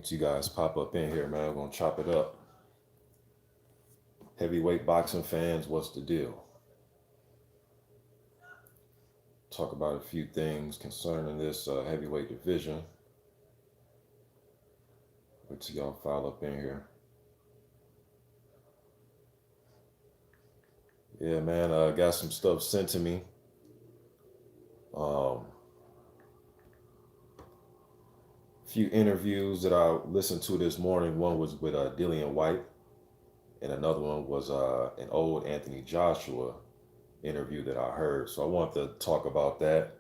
Let you guys pop up in here, man. We're gonna chop it up. Heavyweight boxing fans, what's the deal? Talk about a few things concerning this heavyweight division. Wait till y'all file up in here. Yeah, man, got some stuff sent to me. Um, few interviews that I listened to this morning. One was with Dillian White, and another one was an old Anthony Joshua interview that I heard. So I want to talk about that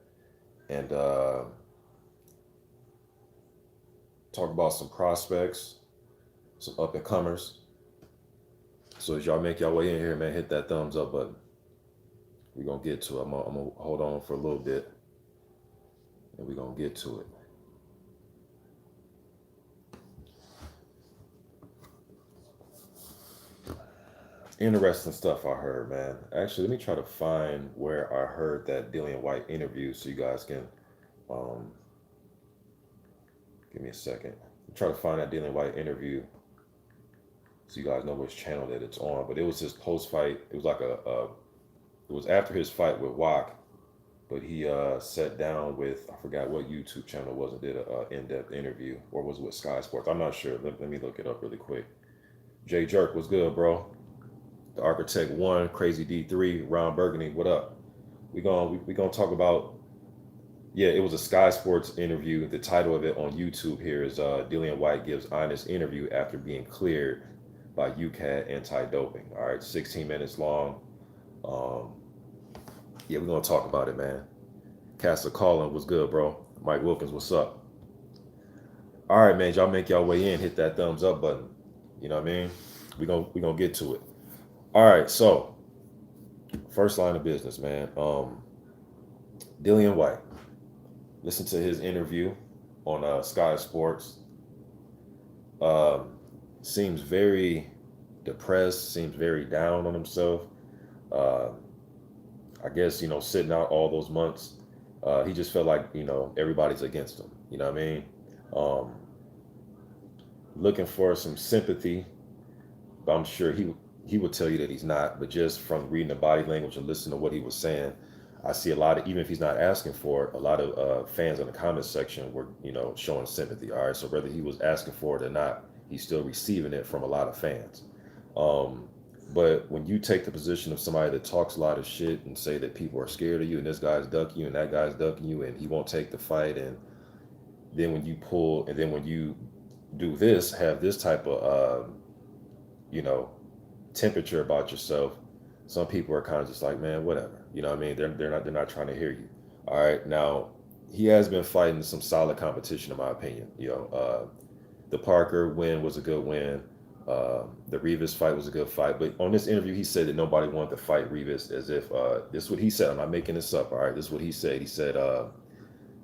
and talk about some prospects, some up and comers. So as y'all make y'all way in here, man, hit that thumbs up button. We're going to get to it. I'm gonna hold on for a little bit, and we're going to get to it. Interesting stuff I heard, man. Actually, let me try to find where I heard that Dillian White interview so you guys can um, give me a second. Try to find that Dillian White interview so you guys know which channel that it's on. But it was his post-fight. It was like it was after his fight with Wak, but he sat down with, I forgot what YouTube channel it was, and did an in-depth interview, or was it with Sky Sports? I'm not sure. Let me look it up really quick. Jay Jerk, what's good, bro? The Architect 1, Crazy D3, Ron Burgundy, what up? We gonna talk about, yeah, it was a Sky Sports interview. The title of it on YouTube here is Dillian White gives honest interview after being cleared by UCAD anti-doping. All right, 16 minutes long. Yeah, we're gonna talk about it, man. Castle Collin, what's good, bro? Mike Wilkins, what's up? All right, man, y'all make y'all way in, hit that thumbs up button. You know what I mean? We gonna get to it. All right, so first line of business, man. Dillian White. Listen to his interview on Sky Sports. Seems very depressed. Seems very down on himself. I guess sitting out all those months. He just felt like everybody's against him. You know what I mean? Looking for some sympathy, but I'm sure he would tell you that he's not. But just from reading the body language and listening to what he was saying, I see a lot of, even if he's not asking for it, a lot of fans in the comment section were showing sympathy. All right, so whether he was asking for it or not, he's still receiving it from a lot of fans. But when you take the position of somebody that talks a lot of shit and say that people are scared of you and this guy's ducking you and that guy's ducking you and he won't take the fight, and then when you pull, and then when you do this, have this type of temperature about yourself, some people are kind of just like, man, whatever. You know what I mean? They're not trying to hear you. All right, now he has been fighting some solid competition in my opinion. The Parker win was a good win. The Ruiz fight was a good fight, but on this interview, he said that nobody wanted to fight Ruiz, as if this is what he said. I'm not making this up. All right, this is what he said. He said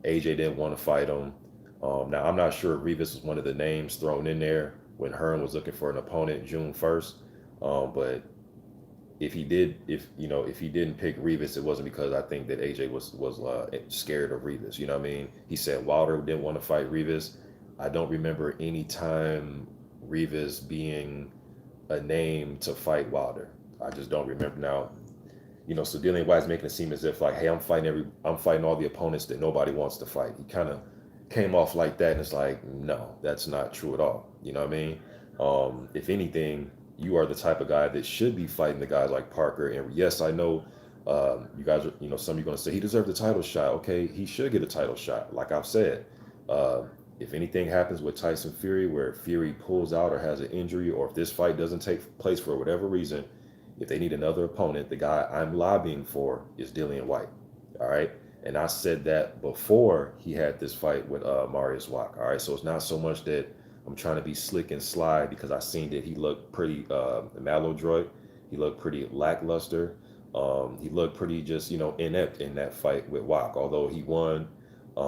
AJ didn't want to fight him. Now I'm not sure if Ruiz was one of the names thrown in there when Hearn was looking for an opponent June 1st. But if he didn't pick Ruiz, it wasn't because I think that AJ was scared of Ruiz. You know what I mean? He said Wilder didn't want to fight Ruiz. I don't remember any time Ruiz being a name to fight Wilder. I just don't remember now. So Dillian White's making it seem as if like, hey, I'm fighting all the opponents that nobody wants to fight. He kind of came off like that, and it's like, no, that's not true at all. You know what I mean? If anything, you are the type of guy that should be fighting the guys like Parker. And yes, I know you guys are, some of you are going to say he deserved a title shot. Okay, he should get a title shot. Like I've said, if anything happens with Tyson Fury, where Fury pulls out or has an injury, or if this fight doesn't take place for whatever reason, if they need another opponent, the guy I'm lobbying for is Dillian White. All right. And I said that before he had this fight with Marius Wak. All right. So it's not so much that I'm trying to be slick and sly, because I seen that he looked pretty maladroit. He looked pretty lackluster. He looked pretty just, inept in that fight with Wak. Although he won, it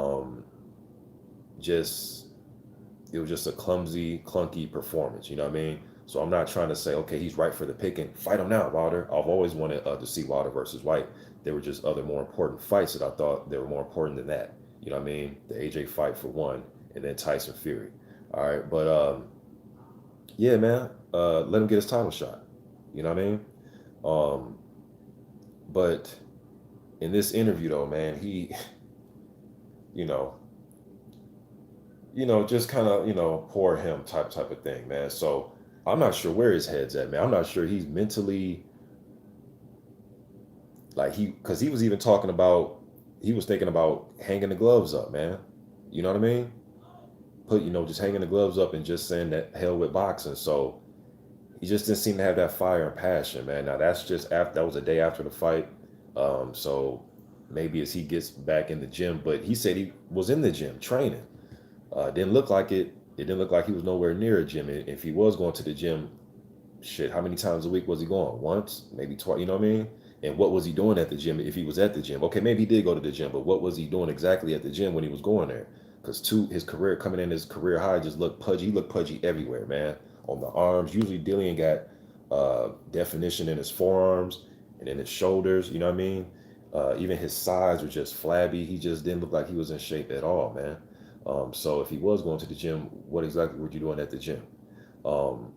was just a clumsy, clunky performance. You know what I mean? So I'm not trying to say, okay, he's right for the picking. Fight him now, Wilder. I've always wanted to see Wilder versus White. There were just other more important fights that I thought they were more important than that. You know what I mean? The AJ fight for one, and then Tyson Fury. All right, but yeah, man, let him get his title shot. You know what I mean? Um, but in this interview, though, man, he, you know, just kind of, poor him type of thing, man. So I'm not sure where his head's at, man. I'm not sure he's mentally like because he was even talking about he was thinking about hanging the gloves up, man. You know what I mean? Just hanging the gloves up and just saying that hell with boxing. So he just didn't seem to have that fire and passion, man. Now that's just after that was a day after the fight. So maybe as he gets back in the gym, but he said he was in the gym training. Didn't look like it. It didn't look like he was nowhere near a gym. If he was going to the gym, shit, how many times a week was he going? Once, maybe twice. You know what I mean? And what was he doing at the gym if he was at the gym? Okay, maybe he did go to the gym, but what was he doing exactly at the gym when he was going there? Because his career coming in his career high just looked pudgy. He looked pudgy everywhere, man. On the arms, usually Dillian got definition in his forearms and in his shoulders. You know what I mean? Even his sides were just flabby. He just didn't look like he was in shape at all, man. So if he was going to the gym, what exactly were you doing at the gym? Um,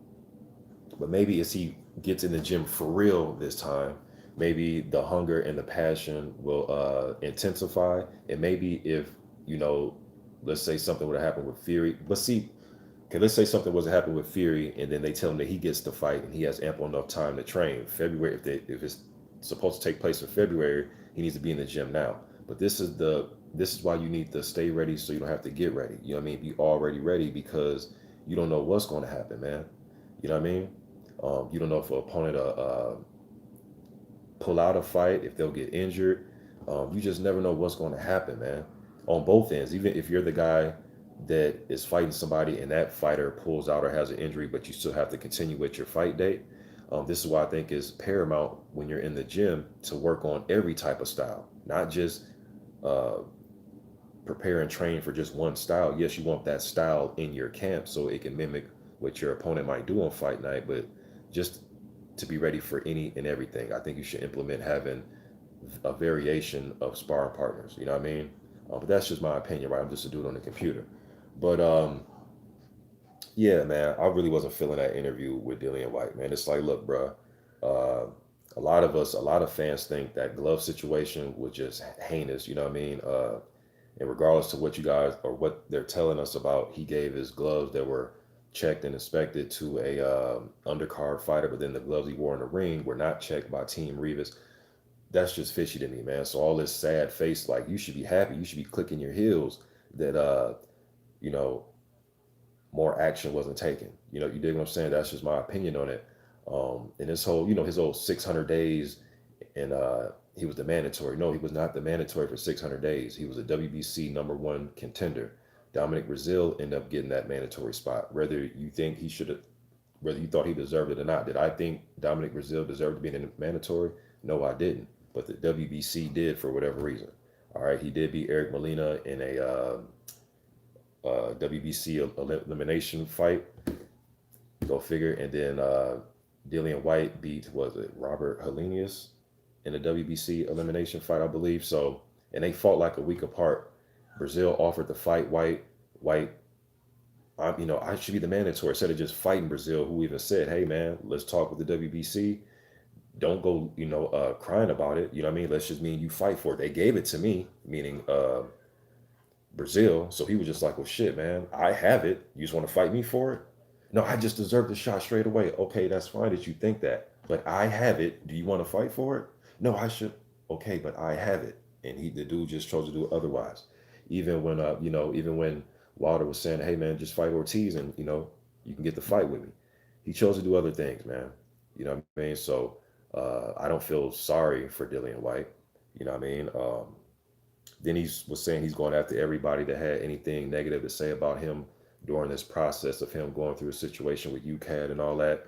but maybe as he gets in the gym for real this time, maybe the hunger and the passion will intensify. And maybe if, you know, let's say something would have happened with Fury. Okay, let's say something was to happen with Fury, and then they tell him that he gets to fight and he has ample enough time to train. February, if it's supposed to take place in February, he needs to be in the gym now. But this is why you need to stay ready so you don't have to get ready. You know what I mean? Be already ready because you don't know what's going to happen, man. You know what I mean? You don't know if an opponent pull out a fight, if they'll get injured. You just never know what's going to happen, man. On both ends, even if you're the guy that is fighting somebody and that fighter pulls out or has an injury, but you still have to continue with your fight date. This is why I think is paramount when you're in the gym to work on every type of style, not just uh, prepare and train for just one style. Yes, you want that style in your camp so it can mimic what your opponent might do on fight night, but just to be ready for any and everything. I think you should implement having a variation of sparring partners. You know what I mean? But that's just my opinion, right? I'm just a dude on the computer. But yeah, man, I really wasn't feeling that interview with Dillian White, man. It's like, look, bro, uh, a lot of fans think that glove situation was just heinous. You know what I mean? And regardless to what you guys or what they're telling us about, he gave his gloves that were checked and inspected to a undercard fighter, but then the gloves he wore in the ring were not checked by Team Revis. That's just fishy to me, man. So all this sad face, like you should be happy, you should be clicking your heels that you know, more action wasn't taken. You dig what I'm saying? That's just my opinion on it. And this whole, his old 600 days and he was the mandatory. No, he was not the mandatory for 600 days. He was a WBC #1 contender. Dominic Brazil ended up getting that mandatory spot. Whether you thought he deserved it or not. Did I think Dominic Brazil deserved to be in the mandatory? No, I didn't. But the WBC did for whatever reason. All right, he did beat Eric Molina in a WBC elimination fight. Go figure. And then Dillian White beat, was it Robert Helenius in the WBC elimination fight, I believe. So, and they fought like a week apart. Brazil offered to fight White. White, I should be the mandatory instead of just fighting Brazil, who even said, hey, man, let's talk with the WBC. Don't go, crying about it. You know what I mean? Let's just mean you fight for it. They gave it to me, meaning Brazil. So he was just like, well, shit, man, I have it. You just want to fight me for it? No, I just deserve the shot straight away. Okay, that's fine that you think that, but I have it. Do you want to fight for it? No, I should. Okay, but I have it. And the dude just chose to do otherwise. Even when Wilder was saying, hey, man, just fight Ortiz and, you can get the fight with me. He chose to do other things, man. You know what I mean? So I don't feel sorry for Dillian White. You know what I mean? Then he was saying he's going after everybody that had anything negative to say about him during this process of him going through a situation with UCAD and all that.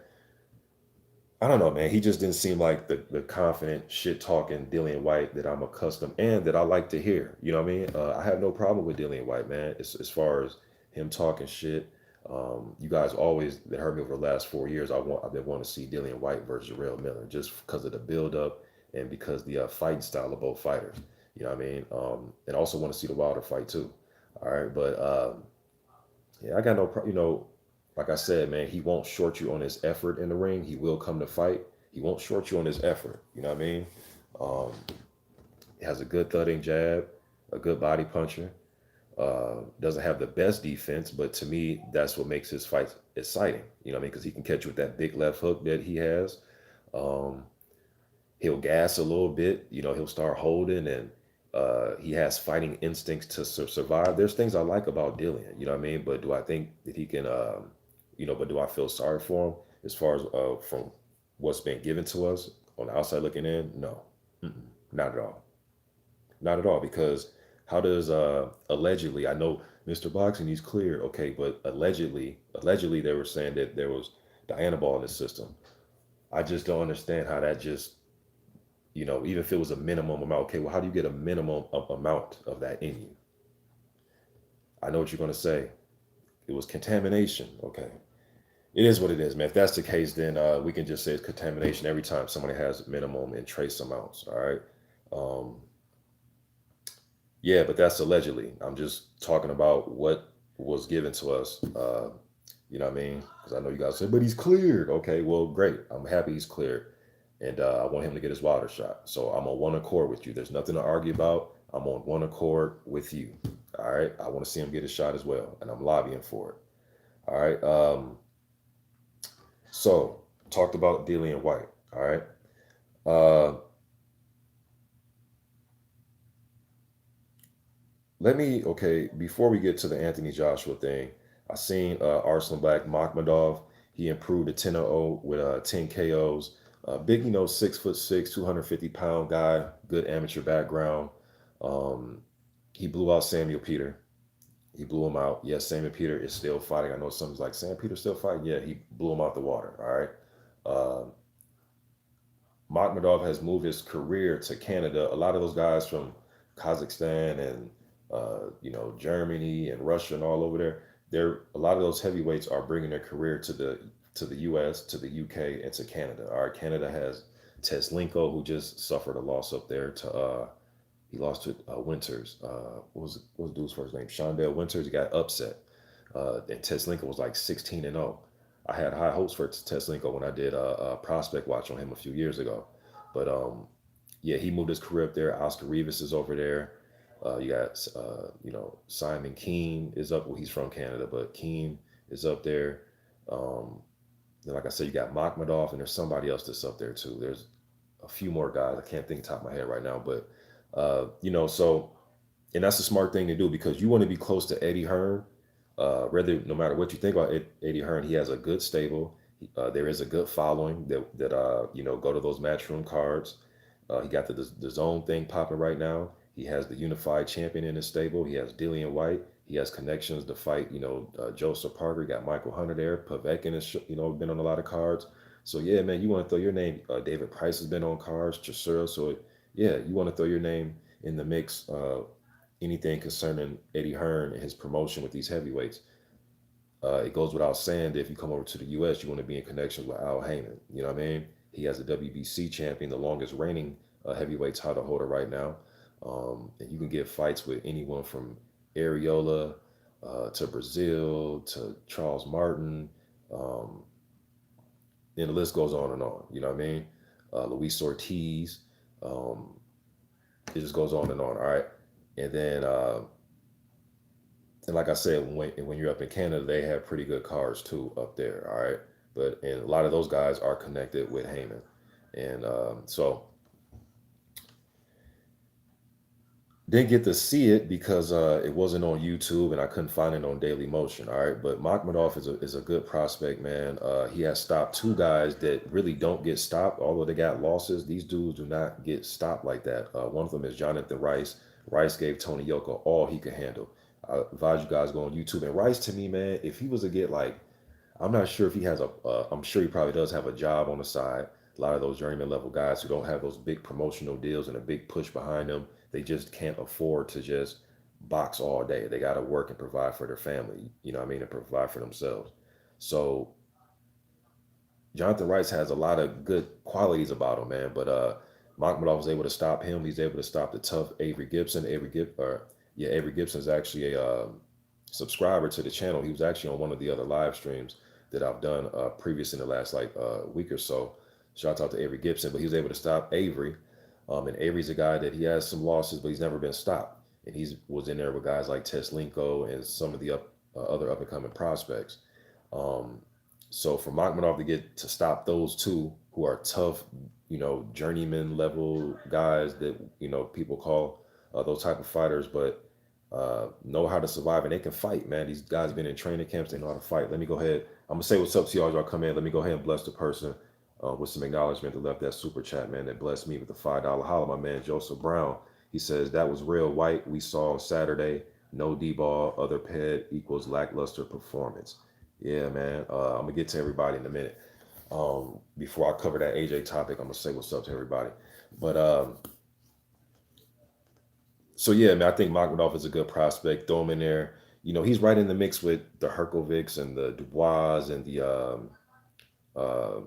I don't know, man. He just didn't seem like the confident, shit talking Dillian White that I'm accustomed and that I like to hear. You know what I mean? I have no problem with Dillian White, man. As far as him talking shit. You guys always that heard me over the last 4 years. I've been wanting to see Dillian White versus Jarrell Miller just because of the build up and because the fighting style of both fighters. You know what I mean? And also want to see the Wilder fight too. All right, but Yeah, I got no, like I said, man, he won't short you on his effort in the ring. He will come to fight. He won't short you on his effort. You know what I mean? Um, he has a good thudding jab, a good body puncher. Doesn't have the best defense, but to me, that's what makes his fight exciting. You know what I mean? Because he can catch you with that big left hook that he has. Um, he'll gas a little bit. He'll start holding, and he has fighting instincts to survive. There's things I like about Dillian. You know what I mean? But do I think that he can? But do I feel sorry for him as far as from what's been given to us on the outside looking in? No, mm-mm, not at all. Not at all, because how does allegedly, I know Mr. Boxing, he's clear, okay, but allegedly they were saying that there was Dianabol in the system. I just don't understand how that just, even if it was a minimum amount, okay, well, how do you get a minimum amount of that in you? I know what you're going to say. It was contamination. Okay. It is what it is, man. If that's the case, then we can just say it's contamination every time somebody has minimum and trace amounts. All right. Um, Yeah, but that's allegedly. I'm just talking about what was given to us. You know what I mean? Because I know you guys say, but he's cleared. Okay, well, great. I'm happy he's cleared. And I want him to get his water shot. So I'm on one accord with you. There's nothing to argue about. I'm on one accord with you. All right. I want to see him get his shot as well. And I'm lobbying for it. All right. So talked about Dillian White. All right. Uh, before we get to the Anthony Joshua thing, I seen Arsenal Black Makhmudov. He improved to 10-0 with 10 KOs. Big, 6'6", 250-pound guy, good amateur background. Um, he blew out Samuel Peter. He blew him out. Yes, Samuel Peter is still fighting. I know someone's like, Sam Peter's still fighting. Yeah, he blew him out the water. All right. Uh, Makhmudov has moved his career to Canada. A lot of those guys from Kazakhstan and Germany and Russia and all over there, a lot of those heavyweights are bringing their career to the U.S., to the U.K., and to Canada. All right, Canada has Teslenko, who just suffered a loss up there to he lost to Winters. What was the dude's first name? Shondell Winters. He got upset. And Teslenko was like 16-0. I had high hopes for Teslenko when I did a prospect watch on him a few years ago. But yeah, he moved his career up there. Oscar Rivas is over there. You got Simon Kean is up. Well, he's from Canada, but Kean is up there. Um, then, like I said, you got Makhmudov, and there's somebody else that's up there too. There's a few more guys. I can't think top of my head right now, but so, and that's a smart thing to do because you want to be close to Eddie Hearn. No matter what you think about Eddie Hearn, he has a good stable. There is a good following that go to those matchroom cards. He got the zone thing popping right now. He has the unified champion in his stable. He has Dillian White. He has connections to fight, Joseph Parker. He got Michael Hunter there. Povetkin has, been on a lot of cards. So yeah, man, you want to throw your name. David Price has been on cards. Chisora. So yeah, you want to throw your name in the mix. Anything concerning Eddie Hearn and his promotion with these heavyweights. It goes without saying that if you come over to the U.S., you want to be in connection with Al Heyman. You know what I mean? He has a WBC champion, the longest reigning heavyweight title holder right now. And you can get fights with anyone from Areola to Brazil to Charles Martin. Um, and the list goes on and on. You know what I mean? Luis Ortiz. Um, it just goes on and on. All right. And then, and like I said, when you're up in Canada, they have pretty good cars too up there. All right. And a lot of those guys are connected with Heyman. And so didn't get to see it because it wasn't on YouTube and I couldn't find it on Daily Motion. All right, but Makhmudov is a good prospect, man. He has stopped two guys that really don't get stopped, although they got losses. These dudes do not get stopped like that. One of them is Jonathan Rice. Rice gave Tony Yoka all he could handle. I advise you guys go on YouTube. And Rice, to me, man, if he was to get like, I'm not sure if he has I'm sure he probably does have a job on the side. A lot of those journeyman level guys who don't have those big promotional deals and a big push behind them, they just can't afford to just box all day. They got to work and provide for their family, you know what I mean, and provide for themselves. So Jonathan Rice has a lot of good qualities about him, man. But Makhmudov was able to stop him. He's able to stop the tough Avery Gibson. Avery Gibson is actually subscriber to the channel. He was actually on one of the other live streams that I've done previous in the last like week or so. Shout out to Avery Gibson, but he was able to stop Avery. And Avery's a guy that he has some losses, but he's never been stopped. And he was in there with guys like Teslenko and some of the other up and coming prospects. Um, so for Makhmudov to get to stop those two who are tough, journeyman level guys that people call those type of fighters, but know how to survive and they can fight, man. These guys been in training camps, they know how to fight. Let me go ahead. I'm gonna say what's up to y'all. Y'all come in. Let me go ahead and bless the person with some acknowledgement that left that super chat, man. That blessed me with the $5 holla. My man Joseph Brown. He says that was real white. We saw on Saturday. No D-ball. Other ped equals lackluster performance. Yeah, man. I'm gonna get to everybody in a minute. Before I cover that AJ topic, I'm gonna say what's up to everybody. But so yeah, man, I think Makhmudov is a good prospect. Throw him in there. He's right in the mix with the Herkovics and the Dubois and the uh,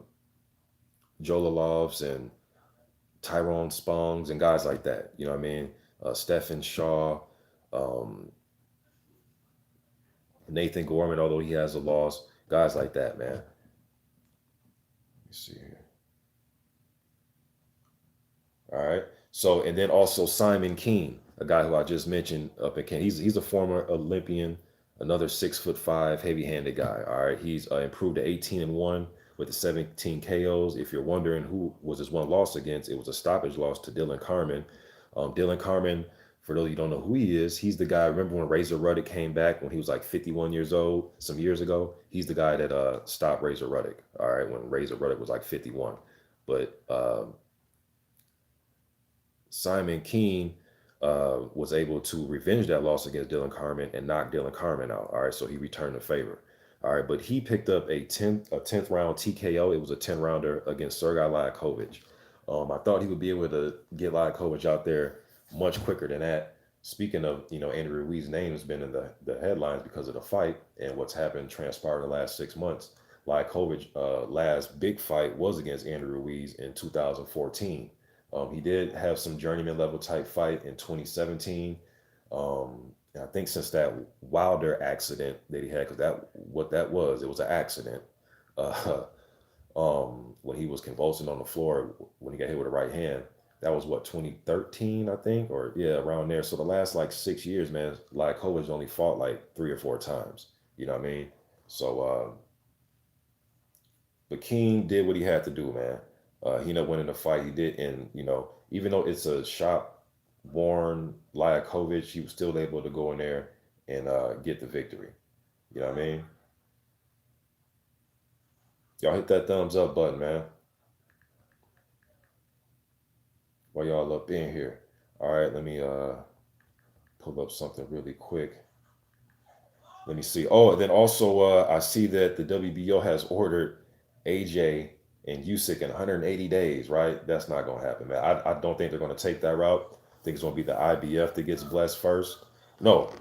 Jolalovs and Tyrone Spongs and guys like that. You know what I mean? Stephen Shaw, um, Nathan Gorman, although he has a loss, guys like that, man. Let me see here. All right. So, and then also Simon Kean, a guy who I just mentioned up in Kean. He's a former Olympian, another 6'5" heavy-handed guy. All right. He's improved to 18-1 with the 17 KOs. If you're wondering who was his one loss against, it was a stoppage loss to Dillian Carmen. Dillian Carmen, for those of you who don't know who he is, he's the guy. Remember when Razor Ruddock came back when he was like 51 years old some years ago? He's the guy that stopped Razor Ruddock. All right, when Razor Ruddock was like 51. But Simon Kean was able to revenge that loss against Dillian Carmen and knock Dillian Carmen out. All right, so he returned the favor. All right, but he picked up a 10th round TKO. It was a 10-rounder against Sergei Liakovic. I thought he would be able to get Liakovic out there much quicker than that. Speaking of, Andrew Ruiz's name has been in the headlines because of the fight and what's happened transpired in the last 6 months. Liakovic last big fight was against Andrew Ruiz in 2014. He did have some journeyman level type fight in 2017. I think since that Wilder accident that he had, because that was, it was an accident. Uh, when he was convulsing on the floor when he got hit with a right hand. That was what, 2013, I think, or yeah, around there. So the last like 6 years, man, Liakovic only fought like 3 or 4 times. You know what I mean? So, but King did what he had to do, man. He ended up winning the fight. He did, and even though it's a shot-worn Liakovic, he was still able to go in there and get the victory. You know what I mean? Y'all hit that thumbs up button, man. While y'all up in here. All right, let me pull up something really quick. Let me see. Oh, and then also I see that the WBO has ordered AJ and Usyk in 180 days, right? That's not going to happen, man. I don't think they're going to take that route. I think it's going to be the IBF that gets blessed first. No.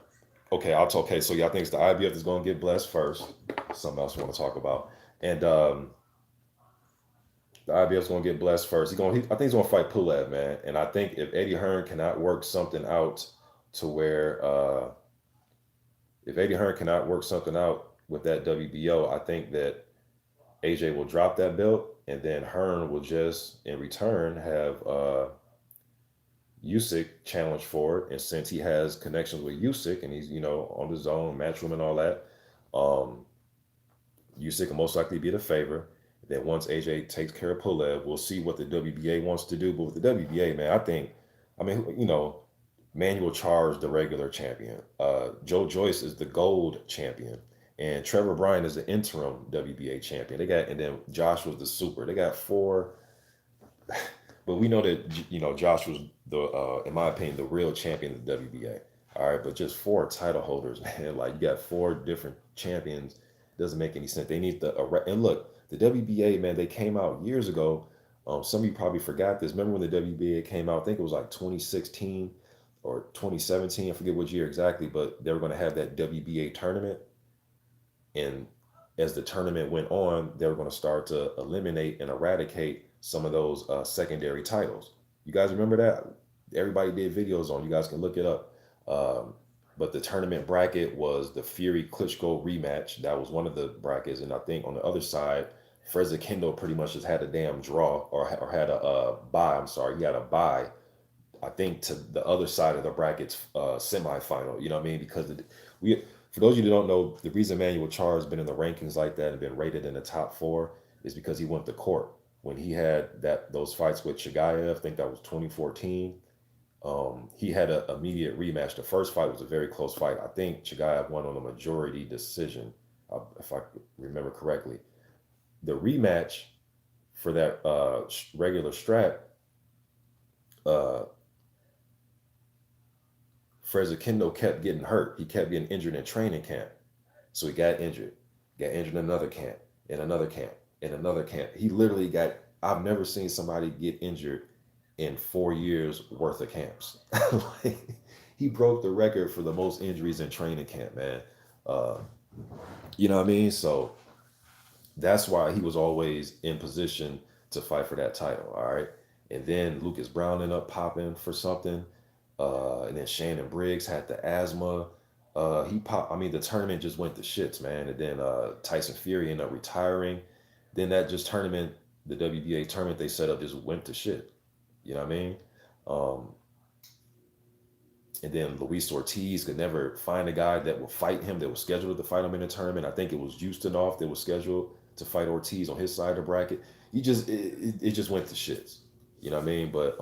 Okay, okay. So y'all think it's the IBF that's going to get blessed first. Something else I want to talk about. And the IBF's going to get blessed first. I think he's going to fight Pulev, man. And I think if Eddie Hearn cannot work something out to where, if Eddie Hearn cannot work something out with that WBO, I think that AJ will drop that belt, and then Hearn will just, in return, have Usyk challenge for it. And since he has connections with Usyk, and he's on the zone, Matchroom, and all that, Usyk will most likely be the favor. Then once AJ takes care of Pulev, we'll see what the WBA wants to do. But with the WBA, man, Manuel Charr is the regular champion. Joe Joyce is the gold champion. And Trevor Bryan is the interim WBA champion. And then Josh was the super. They got 4, but we know that Josh was in my opinion, the real champion of the WBA. All right, but just 4 title holders, man. Like you got 4 different champions. Doesn't make any sense. They need and look, the WBA, man. They came out years ago. Some of you probably forgot this. Remember when the WBA came out? I think it was like 2016 or 2017. I forget which year exactly, but they were going to have that WBA tournament. And as the tournament went on, they were going to start to eliminate and eradicate some of those secondary titles. You guys remember that? Everybody did videos on. You guys can look it up. but the tournament bracket was the Fury Klitschko rematch. That was one of the brackets, and I think on the other side, Kendo pretty much just had a damn draw or had a bye. I'm sorry, he had a bye. I think to the other side of the brackets semifinal. You know what I mean? Because we, for those of you who don't know, the reason Manuel Charr has been in the rankings like that and been rated in the top four is because he went to court when he had those fights with Chigayev. I think that was 2014. He had an immediate rematch. The first fight was a very close fight. I think Chigayev won on a majority decision, if I remember correctly. The rematch for that regular strap, uh, Kendo kept getting hurt. He kept getting injured in training camp. So he got injured in another camp, in another camp, in another camp. He literally I've never seen somebody get injured in 4 years worth of camps. Like, he broke the record for the most injuries in training camp, man. Uh, you know what I mean? So that's why he was always in position to fight for that title. All right. And then Lucas Brown ended up popping for something. And then Shannon Briggs had the asthma. He popped. I mean, the tournament just went to shits, man. And then Tyson Fury ended up retiring. Then that just tournament, the WBA tournament they set up just went to shit. You know what I mean? Um, and then Luis Ortiz could never find a guy that would fight him, that was scheduled to fight him in a tournament. I think it was Ustinov that was scheduled to fight Ortiz on his side of the bracket. It just went to shits. You know what I mean? But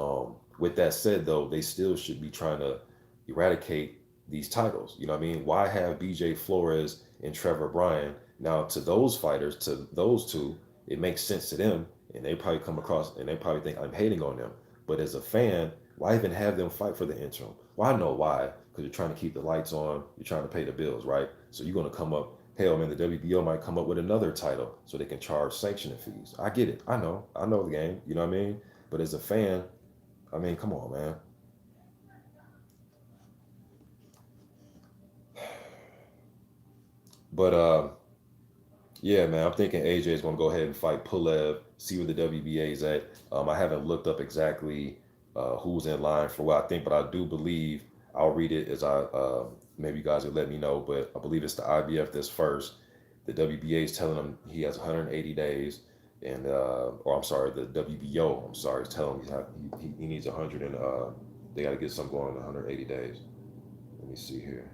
with that said, though, they still should be trying to eradicate these titles. You know what I mean? Why have BJ Flores and Trevor Bryan? Now, to those fighters, to those two, it makes sense to them, and they probably come across and they probably think I'm hating on them. But as a fan, why even have them fight for the interim? Well, I know why. Because you're trying to keep the lights on. You're trying to pay the bills, right? So you're going to come up. Hell, man, the WBO might come up with another title so they can charge sanctioning fees. I get it. I know the game. You know what I mean? But as a fan, I mean, come on, man. But yeah, man, I'm thinking AJ is going to go ahead and fight Pulev, see where the WBA is at. I haven't looked up exactly who's in line for what I think, but I do believe I'll read it as maybe you guys will let me know, but I believe it's the IBF that's first. The WBA is telling him he has 180 days, and or I'm sorry, the WBO, I'm sorry, is telling him he needs 100 and they got to get something going in 180 days. Let me see here.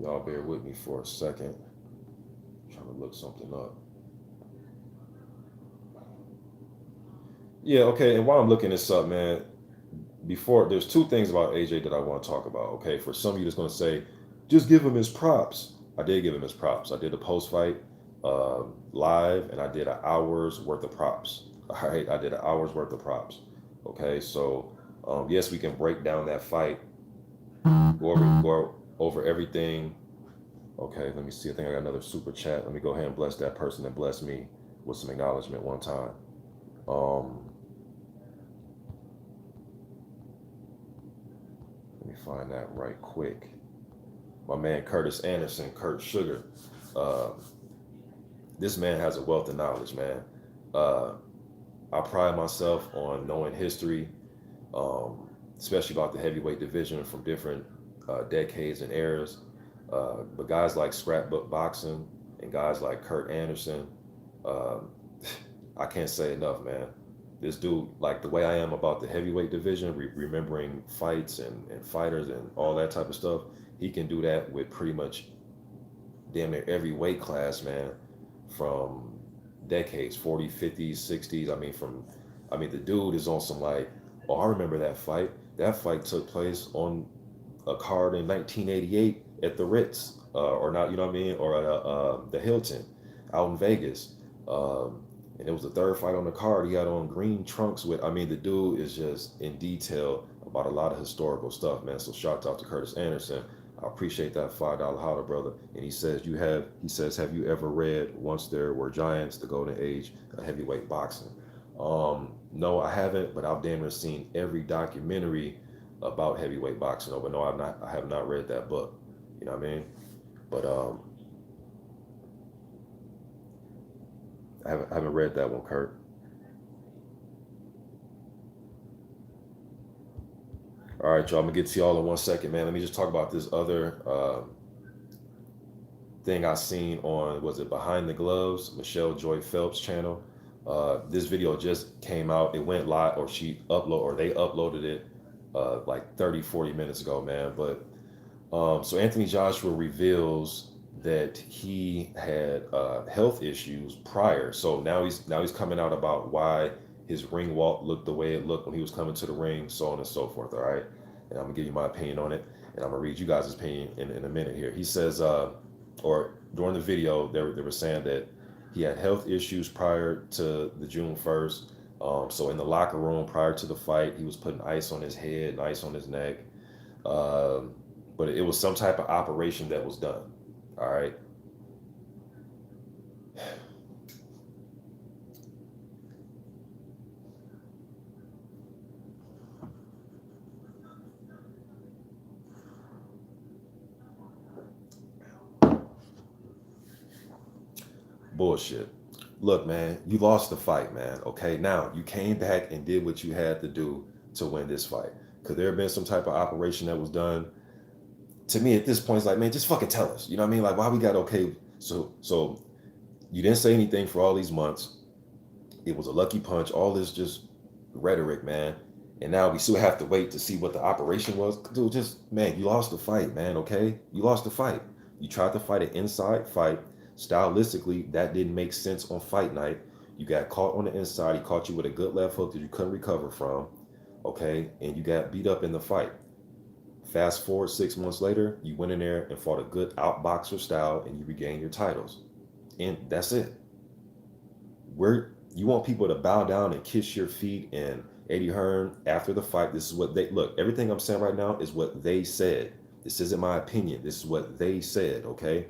Y'all bear with me for a second. I'm trying to look something up. Yeah, okay. And while I'm looking this up, man, before there's two things about AJ that I want to talk about. Okay, for some of you that's going to say, just give him his props. I did give him his props. I did a post fight live, and I did an hour's worth of props. All right, I did an hour's worth of props. Okay, so yes, we can break down that fight, go over everything. Okay, let me see. I think I got another super chat. Let me go ahead and bless that person that blessed me with some acknowledgement one time. Let me find that right quick. My man Curtis Anderson, Kurt Sugar. Uh, this man has a wealth of knowledge, man. Uh, I pride myself on knowing history, especially about the heavyweight division from different decades and eras. But guys like Scrapbook Boxing and guys like Kurt Anderson, uh, I can't say enough, man. This dude, like the way I am about the heavyweight division, remembering fights and fighters and all that type of stuff, he can do that with pretty much damn near every weight class, man, from decades, 40s, 50s, 60s. I mean, the dude is on some like, oh, I remember that fight. That fight took place on a card in 1988 at the Ritz, or not, you know what I mean, or at the Hilton out in Vegas. And it was the third fight on the card. He had on green trunks with, I mean, the dude is just in detail about a lot of historical stuff, man. So shout out to Curtis Anderson. I appreciate that $5 holler, brother. And he says, have you ever read Once There Were Giants, The Golden Age of Heavyweight Boxing? No, I haven't, but I've damn near seen every documentary about heavyweight boxing. But no, I have not read that book. You know what I mean? But I haven't read that one, Kurt. All right, y'all. I'm gonna get to y'all in 1 second, man. Let me just talk about this other thing I seen on, was it Behind the Gloves, Michelle Joy Phelps channel. This video just came out. It went live, or they uploaded it like 30, 40 minutes ago, man. But so Anthony Joshua reveals that he had health issues prior. So now he's coming out about why his ring walk looked the way it looked when he was coming to the ring, so on and so forth. All right, and I'm gonna give you my opinion on it, and I'm gonna read you guys' opinion in a minute here. He says, or during the video, they were saying that he had health issues prior to the June 1st. So in the locker room prior to the fight, he was putting ice on his head and ice on his neck. Um, but it was some type of operation that was done. All right. Bullshit. Look, man, you lost the fight, man. Okay. Now you came back and did what you had to do to win this fight. Could there have been some type of operation that was done? To me, at this point, it's like, man, just fucking tell us. You know what I mean? Like, why we got okay? So you didn't say anything for all these months. It was a lucky punch. All this just rhetoric, man. And now we still have to wait to see what the operation was. Dude, just, man, you lost the fight, man. Okay, you lost the fight. You tried to fight an inside fight. Stylistically, that didn't make sense on fight night. You got caught on the inside. He caught you with a good left hook that you couldn't recover from. Okay, and you got beat up in the fight. Fast forward 6 months later, you went in there and fought a good outboxer style, and you regained your titles. And that's it. You want people to bow down and kiss your feet. And Eddie Hearn, after the fight, this is what they look. Everything I'm saying right now is what they said. This isn't my opinion. This is what they said. Okay.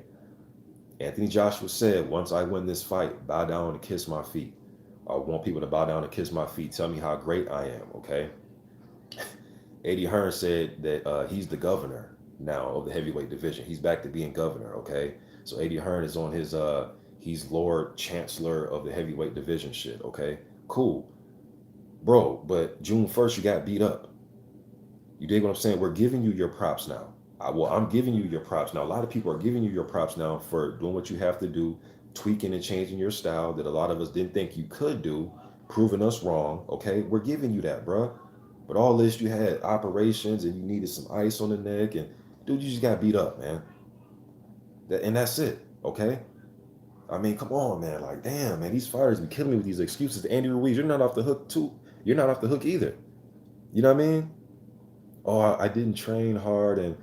Anthony Joshua said, once I win this fight, bow down and kiss my feet. I want people to bow down and kiss my feet. Tell me how great I am. Okay. Eddie Hearn said that he's the governor now of the heavyweight division. He's back to being governor. Okay. So Eddie Hearn is on his he's Lord Chancellor of the heavyweight division shit. Okay, cool, bro. But June 1st, you got beat up. You dig what I'm saying? We're giving you your props now. I'm giving you your props now. A lot of people are giving you your props now for doing what you have to do, tweaking and changing your style that a lot of us didn't think you could do, proving us wrong. Okay, we're giving you that, bro. But all this, you had operations and you needed some ice on the neck, and dude, you just got beat up, man. And that's it. Okay. I mean, come on, man. Like, damn, man, these fighters be killing me with these excuses. Andy Ruiz, you're not off the hook, too. You're not off the hook either. You know what I mean? Oh, I didn't train hard. And,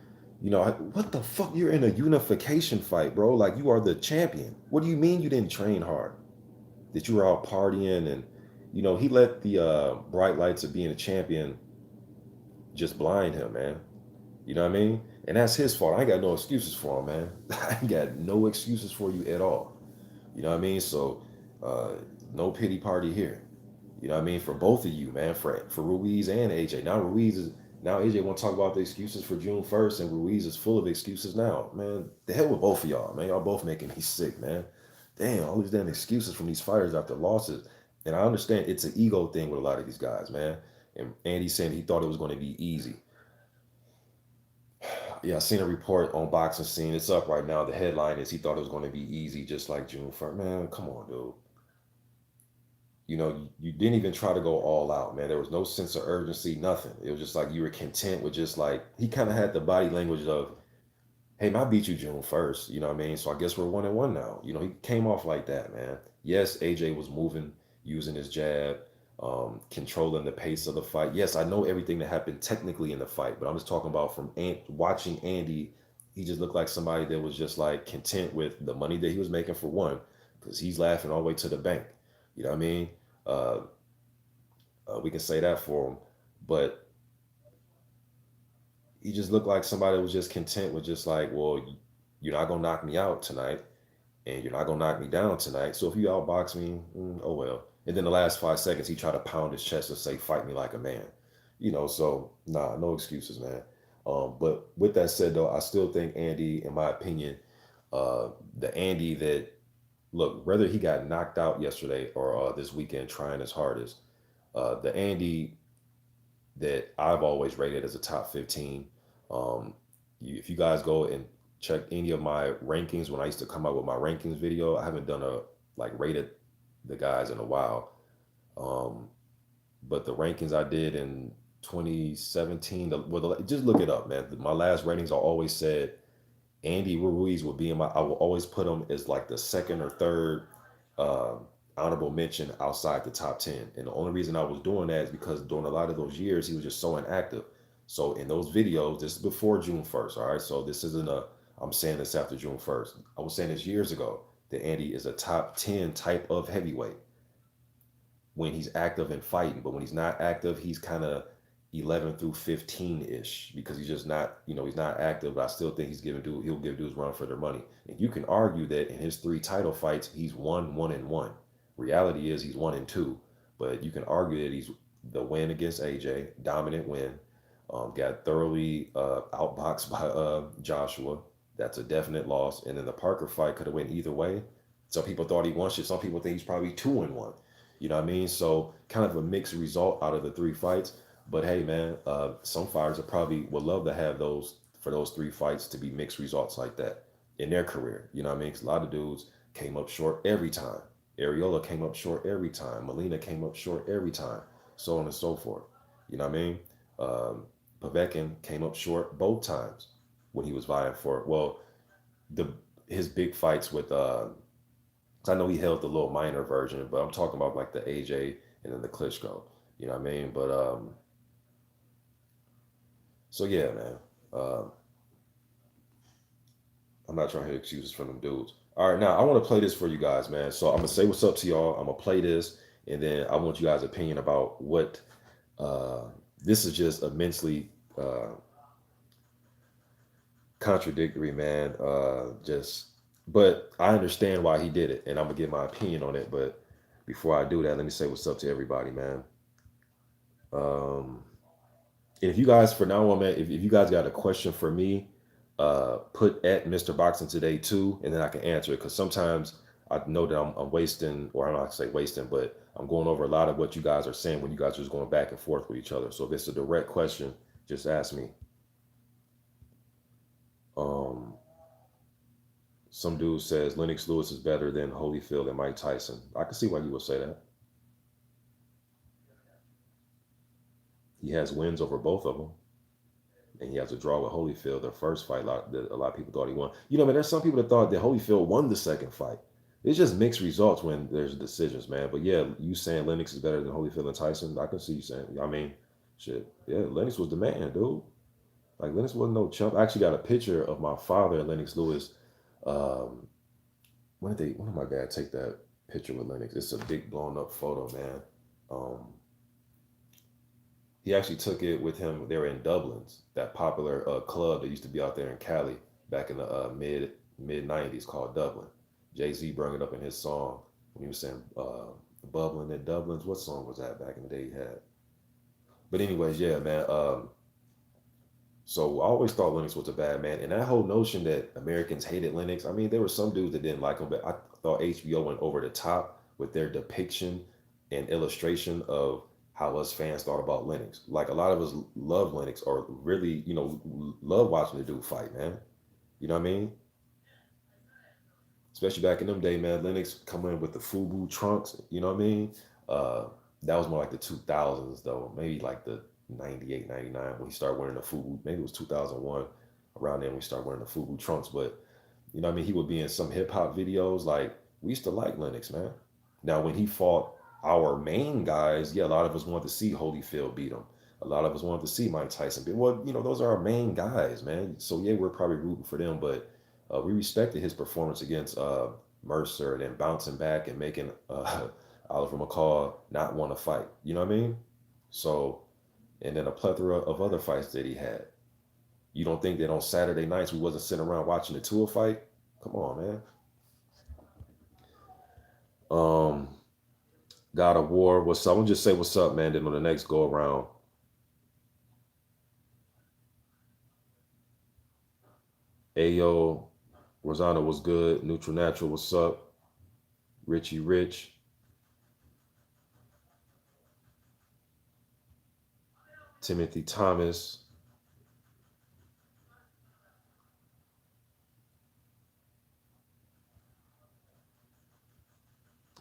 what the fuck? You're in a unification fight, bro. Like, you are the champion. What do you mean you didn't train hard? That you were out partying and, he let the bright lights of being a champion just blind him, man. You know what I mean? And that's his fault. I ain't got no excuses for him, man. I ain't got no excuses for you at all. You know what I mean? So, no pity party here. You know what I mean? For both of you, man. For Ruiz and AJ. Now AJ want to talk about the excuses for June 1st, and Ruiz is full of excuses now, man. The hell with both of y'all, man. Y'all both making me sick, man. Damn, all these damn excuses from these fighters after losses. And I understand it's an ego thing with a lot of these guys, man. And Andy's saying he thought it was going to be easy. Yeah, I seen a report on Boxing Scene. It's up right now. The headline is he thought it was going to be easy, just like June 1st. Man, come on, dude. You didn't even try to go all out, man. There was no sense of urgency, nothing. It was just like you were content with just like, he kind of had the body language of, hey, I beat you June 1st. You know what I mean? So I guess we're 1-1 now. He came off like that, man. Yes, AJ was moving, using his jab, controlling the pace of the fight. Yes, I know everything that happened technically in the fight, but I'm just talking about from watching Andy. He just looked like somebody that was just like content with the money that he was making, for one, because he's laughing all the way to the bank. You know what I mean? We can say that for him, but he just looked like somebody that was just content with just like, well, you're not gonna knock me out tonight, and you're not gonna knock me down tonight. So if you outbox me, oh well. And then the last 5 seconds, he tried to pound his chest and say, fight me like a man. So nah, no excuses, man. But with that said, though, I still think Andy, in my opinion, the Andy that, look, whether he got knocked out yesterday or this weekend trying his hardest, the Andy that I've always rated as a top 15. If you guys go and check any of my rankings, when I used to come out with my rankings video, I haven't done a like rated the guys in a while. Um, but the rankings I did in 2017, just look it up, man. My last ratings, I always said Andy Ruiz would be in my. I will always put him as like the second or third uh, honorable mention outside the top 10. And the only reason I was doing that is because during a lot of those years he was just so inactive. So in those videos, this is before June 1st. All right, so this isn't a. I'm saying this after June 1st. I was saying this years ago that Andy is a top 10 type of heavyweight when he's active and fighting. But when he's not active, he's kind of 11 through 15 ish because he's just not, he's not active. But I still think he'll give dudes run for their money. And you can argue that in his 3 title fights, he's won 1-1. Reality is he's 1-2. But you can argue that he's the win against AJ, dominant win, got thoroughly outboxed by Joshua. That's a definite loss. And then the Parker fight could have went either way. Some people thought he won shit. Some people think he's probably 2-1. You know what I mean? So kind of a mixed result out of the 3 fights. But hey, man, some fighters would love to have those 3 fights to be mixed results like that in their career. You know what I mean? Because a lot of dudes came up short every time. Areola came up short every time. Molina came up short every time. So on and so forth. You know what I mean? Povetkin came up short both times when he was vying for it. Well, his big fights with I know he held the little minor version, but I'm talking about like the AJ and then the Klitschko. You know what I mean? But so yeah, man. I'm not trying to hear excuses from them dudes. All right, now I want to play this for you guys, man. So I'm gonna say what's up to y'all. I'm gonna play this, and then I want you guys' opinion about what this is. Just immensely contradictory, man. But I understand why he did it, and I'm gonna give my opinion on it. But before I do that, let me say what's up to everybody, man. If you guys, for now on, man, if you guys got a question for me, put at Mr. Boxing Today too, and then I can answer it. Because sometimes I know that I'm wasting, or I'm not say wasting, but I'm going over a lot of what you guys are saying when you guys are just going back and forth with each other. So if it's a direct question, just ask me. Some dude says Lennox Lewis is better than Holyfield and Mike Tyson. I can see why you would say that. He has wins over both of them. And he has a draw with Holyfield. Their first fight, a lot of people thought he won. Man, there's some people that thought that Holyfield won the second fight. It's just mixed results when there's decisions, man. But yeah, you saying Lennox is better than Holyfield and Tyson, I can see you saying. I mean, shit. Yeah, Lennox was the man, dude. Like, Lennox wasn't no chump. I actually got a picture of my father and Lennox Lewis. When did my dad take that picture with Lennox? It's a big blown up photo, man. He actually took it with him. They were in Dublin's, that popular club that used to be out there in Cali back in the mid '90s called Dublin. Jay-Z brought it up in his song when he was saying "Bubbling in Dublin's." What song was that back in the day he had? But anyways, yeah, man. So I always thought Lennox was a bad man, and that whole notion that Americans hated Lennox. I mean, there were some dudes that didn't like him, but I thought HBO went over the top with their depiction and illustration of how us fans thought about Lennox. Like, a lot of us love Lennox, or really, love watching the dude fight, man. You know what I mean? Especially back in them days, man. Lennox coming in with the FUBU trunks. You know what I mean? That was more like the 2000s, though. Maybe like the 98, 99 when he started wearing the FUBU. Maybe it was 2001. Around then we started wearing the FUBU trunks. But you know what I mean? He would be in some hip hop videos. Like, we used to like Lennox, man. Now, when he fought our main guys, yeah, a lot of us wanted to see Holyfield beat him. A lot of us wanted to see Mike Tyson beat him. Well, those are our main guys, man. So yeah, we're probably rooting for them, but we respected his performance against Mercer, and then bouncing back and making Oliver McCall not want to fight. You know what I mean? So, and then a plethora of other fights that he had. You don't think that on Saturday nights we wasn't sitting around watching the Tua fight? Come on, man. God of War, what's up? I'm just say what's up, man. Then on the next go around. Ayo, Rosana was good. Neutral Natural, what's up? Richie Rich. Timothy Thomas,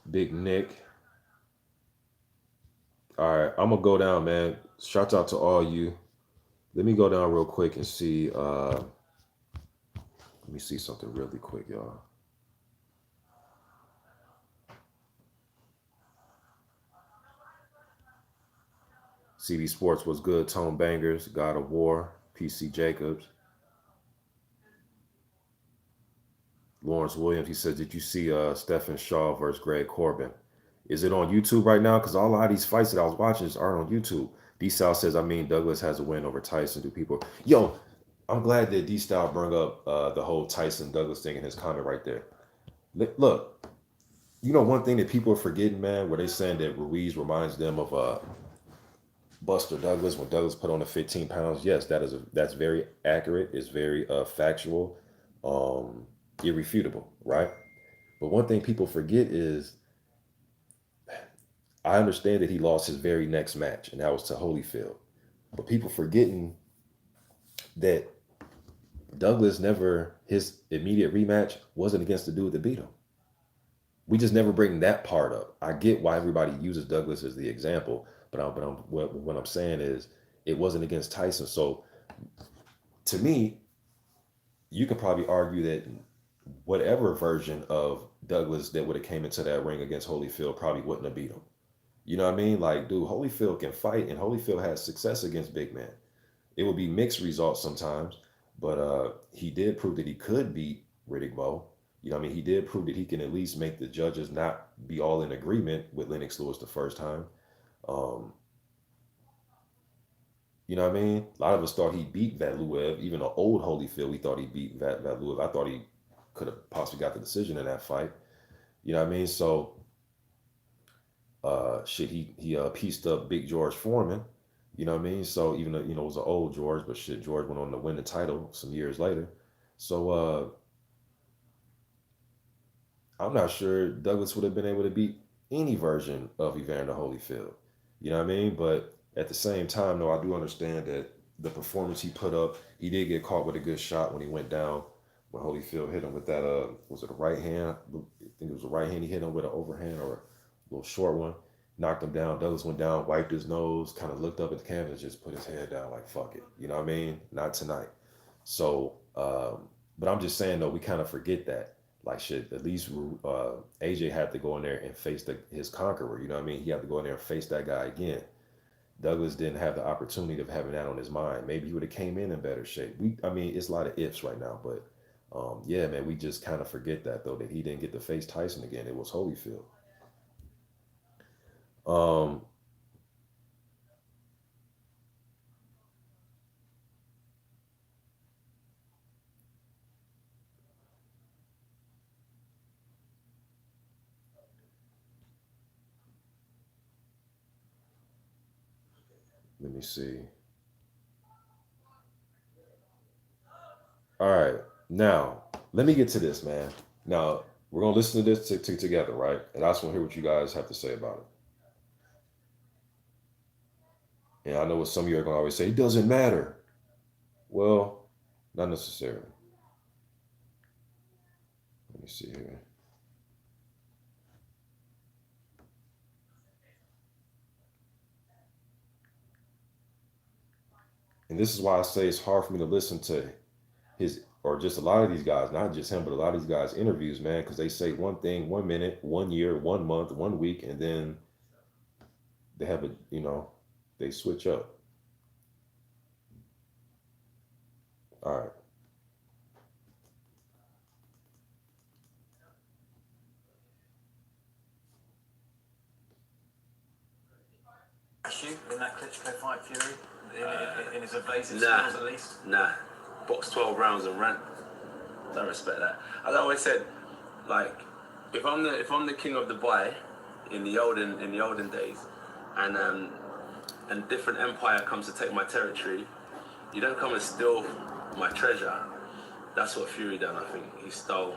Big Nick. All right, I'm gonna go down, man. Shout out to all you. Let me go down real quick and see. Let me see something really quick, y'all. CB Sports was good. Tone Bangers, God of War, PC Jacobs, Lawrence Williams. He said, "Did you see Stephen Shaw versus Greg Corbin? Is it on YouTube right now? Because a lot of these fights that I was watching aren't on YouTube." D Style says, "I mean, Douglas has a win over Tyson. Do people? Yo, I'm glad that D Style brought up the whole Tyson Douglas thing in his comment right there. Look, you know one thing that people are forgetting, man, where they saying that Ruiz reminds them of Buster Douglas when Douglas put on the 15 pounds. Yes, that's very accurate. It's very factual, um, irrefutable, right? But one thing people forget is I understand that he lost his very next match, and that was to Holyfield. But people forgetting that Douglas never his immediate rematch wasn't against the dude that beat him. We just never bring that part up. I get why everybody uses Douglas as the example, what I'm saying is it wasn't against Tyson. So to me, you could probably argue that whatever version of Douglas that would have came into that ring against Holyfield probably wouldn't have beat him. You know what I mean? Like, dude, Holyfield can fight, and Holyfield has success against big men. It will be mixed results sometimes, but he did prove that he could beat Riddick Bowe. You know what I mean? He did prove that he can at least make the judges not be all in agreement with Lennox Lewis the first time. Um, you know what I mean? A lot of us thought he beat Valuev. Even the old Holyfield, we thought he beat Valuev. I thought he could have possibly got the decision in that fight. You know what I mean? So, shit, he pieced up Big George Foreman. You know what I mean? So even though it was an old George, but shit, George went on to win the title some years later. So I'm not sure Douglas would have been able to beat any version of Evander Holyfield. You know what I mean? But at the same time, though, I do understand that the performance he put up, he did get caught with a good shot when he went down. When Holyfield hit him with that, was it a right hand? I think it was a right hand. He hit him with an overhand or a little short one. Knocked him down. Douglas went down, wiped his nose, kind of looked up at the canvas, just put his head down like, fuck it. You know what I mean? Not tonight. So, but I'm just saying, though, we kind of forget that. Like shit, at least AJ had to go in there and face his conqueror. You know what I mean? He had to go in there and face that guy again. Douglas didn't have the opportunity of having that on his mind. Maybe he would have came in better shape. I mean, it's a lot of ifs right now, but yeah, man, we just kind of forget that though that he didn't get to face Tyson again. It was Holyfield. Um, Let me see. All right, now let me get to this, man. Now we're gonna listen to this together, right? And I just want to hear what you guys have to say about it. And I know what some of you are gonna always say. It doesn't matter. Well, not necessarily. Let me see here. And this is why I say it's hard for me to listen to his or just a lot of these guys, not just him, but a lot of these guys' interviews, man, because they say one thing 1 minute, 1 year, 1 month, 1 week, and then they have they switch up. All right. Issue in that Klitschko fight, Fury, in his evasive skills at least. Nah, box 12 rounds and ran. Don't respect that. As I always said, like if I'm the king of Dubai in the olden days, and different empire comes to take my territory, you don't come and steal my treasure. That's what Fury done. I think he stole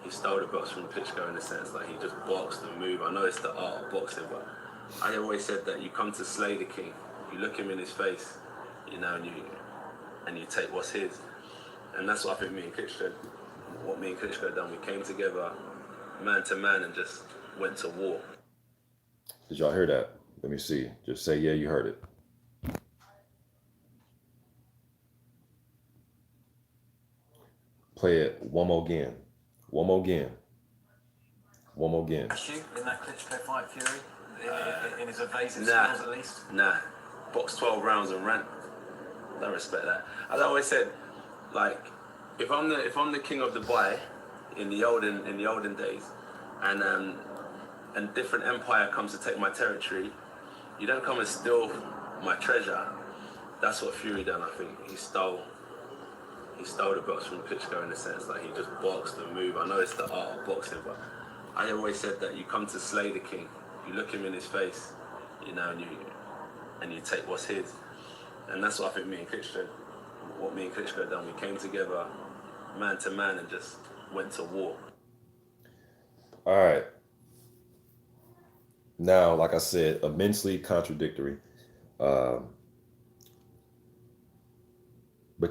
the box from Klitschko in a sense. Like he just boxed and moved. I know it's the art of boxing, but I always said that you come to slay the king. you look him in his face, you know, and you take what's his. And that's what I think me and Klitschko done. We came together man to man and just went to war. Did y'all hear that? Let me see. Just say, yeah, you heard it. Play it one more again. One more again. One more again. Issue in that Klitschko fight, Fury? In his evasive Nah. skills, at least? Nah. Box 12 rounds and ran. Don't respect that. As I always said, like, if I'm the king of Dubai in the olden days, and different empire comes to take my territory, you don't come and steal my treasure. That's what Fury done. I think he stole the belts from Klitschko in a sense. Like, he just boxed and moved. I know it's the art of boxing, but I always said that you come to slay the king. You look him in his face, you know, and you take what's his. And that's what I think me and Klitschko done. We came together man to man and just went to war. All right. Now, like I said, immensely contradictory. But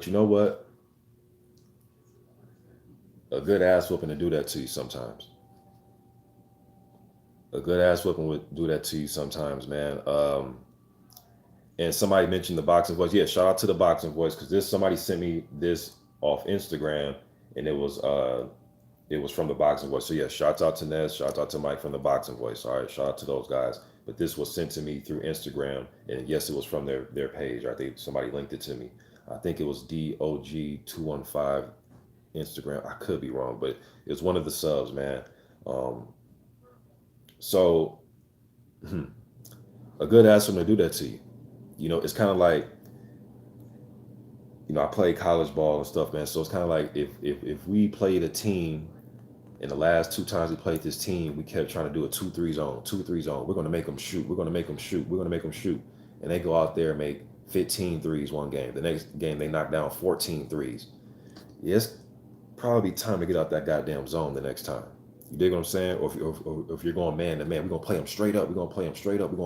you know what? A good ass whooping to do that to you sometimes. A good ass whooping would do that to you sometimes, man. And somebody mentioned the Boxing Voice. Yeah, shout out to the Boxing Voice, because somebody sent me this off Instagram, and it was from the Boxing Voice. So yeah, shouts out to Ness, shouts out to Mike from the Boxing Voice. All right, shout out to those guys. But this was sent to me through Instagram, and yes, it was from their page. I think somebody linked it to me. I think it was DOG215 Instagram. I could be wrong, but it was one of the subs, man. So a good ass to do that to you. You know, it's kind of like, you know, I played college ball and stuff, man. So it's kind of like if we played a team, and the last 2 times we played this team, we kept trying to do a 2-3 zone, 2-3 zone. We're going to make them shoot. We're going to make them shoot. We're going to make them shoot. And they go out there and make 15 threes one game. The next game, they knock down 14 threes. Yeah, it's probably time to get out that goddamn zone the next time. You dig what I'm saying? Or if you're going man to man, we're going to play them straight up. We're going to play them straight up. We're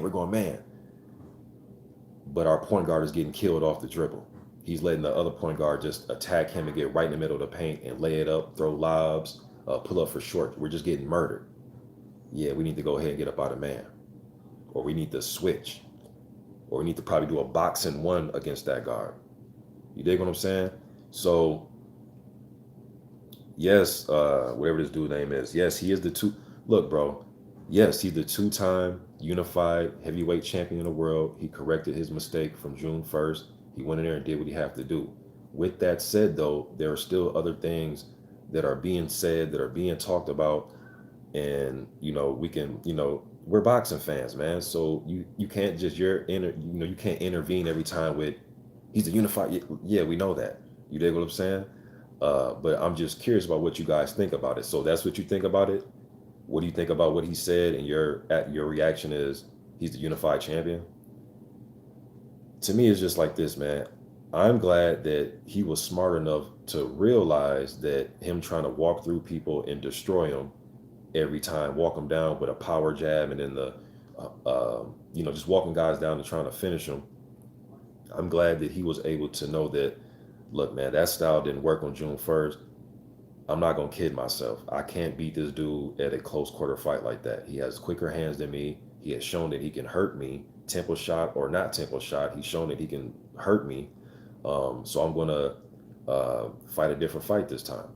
going man. But our point guard is getting killed off the dribble. He's letting the other point guard just attack him and get right in the middle of the paint and lay it up, throw lobs, pull up for short. We're just getting murdered. Yeah, we need to go ahead and get up out of man. Or we need to switch. Or we need to probably do a boxing 1 against that guard. You dig what I'm saying? So, yes, whatever this dude's name is. Yes, he is the two. Look, bro. Yes, he's the 2-time unified heavyweight champion of the world. He corrected his mistake from June 1st. He went in there and did what he had to do. With that said, though, there are still other things that are being said, that are being talked about. And, you know, we can, you know, we're boxing fans, man. So you can't just, you can't intervene every time with, he's a unified. Yeah, we know that. You dig what I'm saying? But I'm just curious about what you guys think about it. So that's what you think about it? What do you think about what he said? And your reaction is he's the unified champion? To me, it's just like this, man. I'm glad that he was smart enough to realize that him trying to walk through people and destroy them every time, walk them down with a power jab, and then just walking guys down and trying to finish them. I'm glad that he was able to know that, look, man, that style didn't work on June 1st. I'm not going to kid myself. I can't beat this dude at a close quarter fight like that. He has quicker hands than me. He has shown that he can hurt me, tempo shot or not tempo shot. He's shown that he can hurt me. So I'm going to fight a different fight this time.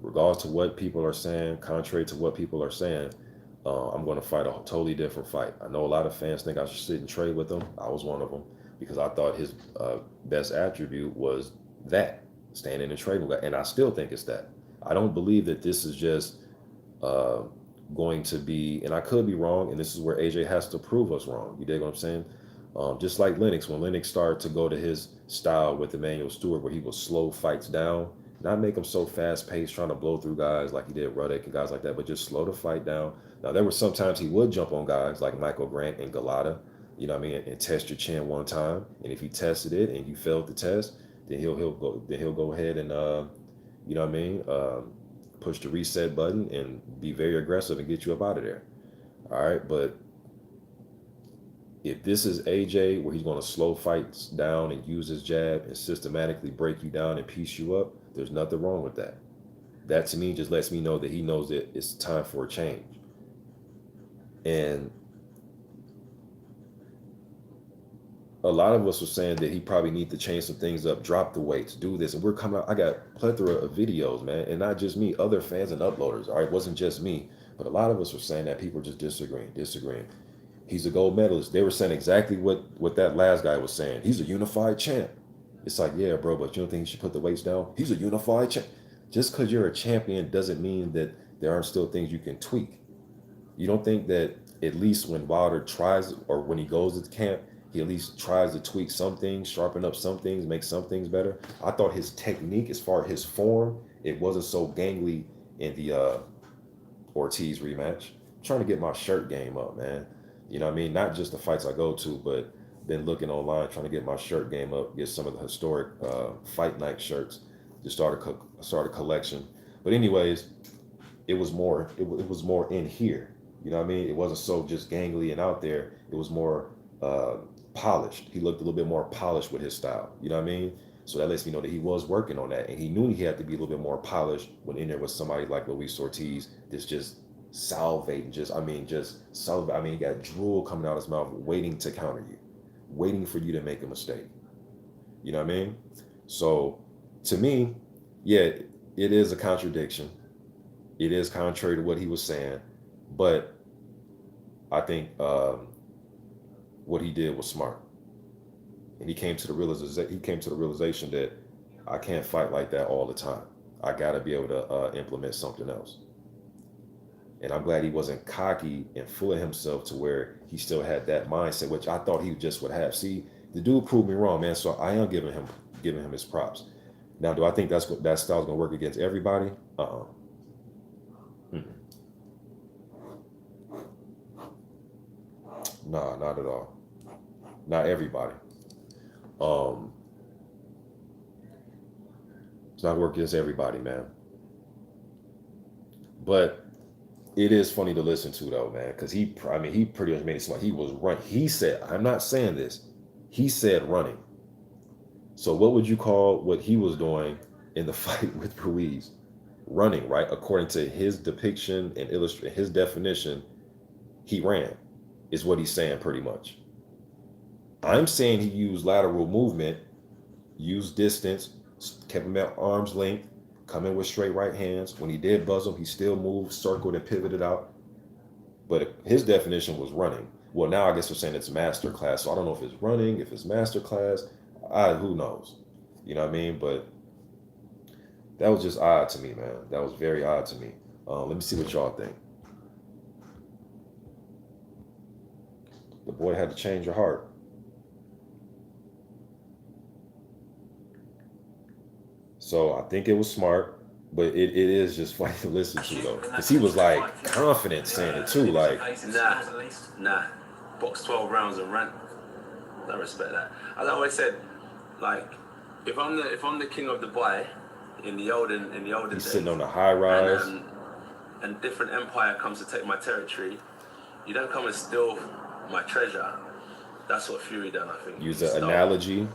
Regardless to what people are saying, contrary to what people are saying, I'm going to fight a totally different fight. I know a lot of fans think I should sit and trade with him. I was one of them, because I thought his best attribute was that, standing and trading. And I still think it's that. I don't believe that this is just going to be, and I could be wrong, and this is where AJ has to prove us wrong. You dig what I'm saying? Just like Lennox, when Lennox started to go to his style with Emmanuel Stewart, where he will slow fights down, not make him so fast-paced, trying to blow through guys like he did Ruddock and guys like that, but just slow the fight down. Now, there were sometimes he would jump on guys like Michael Grant and Galata, you know what I mean, and test your chin one time. And if he tested it and you failed the test, then he'll go ahead and you know what I mean, push the reset button and be very aggressive and get you up out of there. All right, but if this is AJ where he's going to slow fights down and use his jab and systematically break you down and piece you up, there's nothing wrong with that. That to me just lets me know that he knows that it's time for a change. And a lot of us were saying that he probably need to change some things up, drop the weights, do this. And we're coming out, I got a plethora of videos, man. And not just me, other fans and uploaders. All right, it wasn't just me. But a lot of us were saying that people were just disagreeing. He's a gold medalist. They were saying exactly what that last guy was saying. He's a unified champ. It's like, yeah, bro, but you don't think he should put the weights down? He's a unified champ. Just because you're a champion doesn't mean that there aren't still things you can tweak. You don't think that at least when Wilder tries, or when he goes to camp, he at least tries to tweak some things, sharpen up some things, make some things better? I thought his technique, as far as his form, it wasn't so gangly in the Ortiz rematch. I'm trying to get my shirt game up, man. You know what I mean? Not just the fights I go to, but been looking online, trying to get my shirt game up, get some of the historic fight night shirts. Just start a collection. But anyways, it was more in here. You know what I mean? It wasn't so just gangly and out there. It was more polished. He looked a little bit more polished with his style. You know what I mean? So that lets me know that he was working on that. And he knew he had to be a little bit more polished when in there was somebody like Luis Ortiz that's just salivating, he got drool coming out of his mouth waiting to counter you, waiting for you to make a mistake. You know what I mean? So to me, yeah, it is a contradiction. It is contrary to what he was saying, but I think what he did was smart. And he came to the realization that I can't fight like that all the time. I got to be able to implement something else. And I'm glad he wasn't cocky and full of himself to where he still had that mindset, which I thought he just would have. See, the dude proved me wrong, man. So I am giving him his props. Now, do I think that style's gonna work against everybody? Nah, not at all. Not everybody. It's not working against everybody, man. But it is funny to listen to, though, man, because he pretty much made it seem like he was running. He said, I'm not saying this. He said running. So what would you call what he was doing in the fight with Ruiz? Running, right? According to his depiction and his definition, he ran, is what he's saying pretty much. I'm saying he used lateral movement, used distance, kept him at arm's length, come in with straight right hands. When he did buzz him, he still moved, circled, and pivoted out. But his definition was running. Well, now I guess we're saying it's master class. So I don't know if it's running, if it's master class. Who knows? You know what I mean? But that was just odd to me, man. That was very odd to me. Let me see what y'all think. The boy had to change your heart. So I think it was smart, but it is just funny to listen to, though. Because he was like confident saying it too. Like, nah. Box 12 rounds and ran. I respect that. As I always said, like, if I'm the king of Dubai in the olden he's days, sitting on the high rise. And different empire comes to take my territory, you don't come and steal my treasure. That's what Fury done, I think. Use an analogy.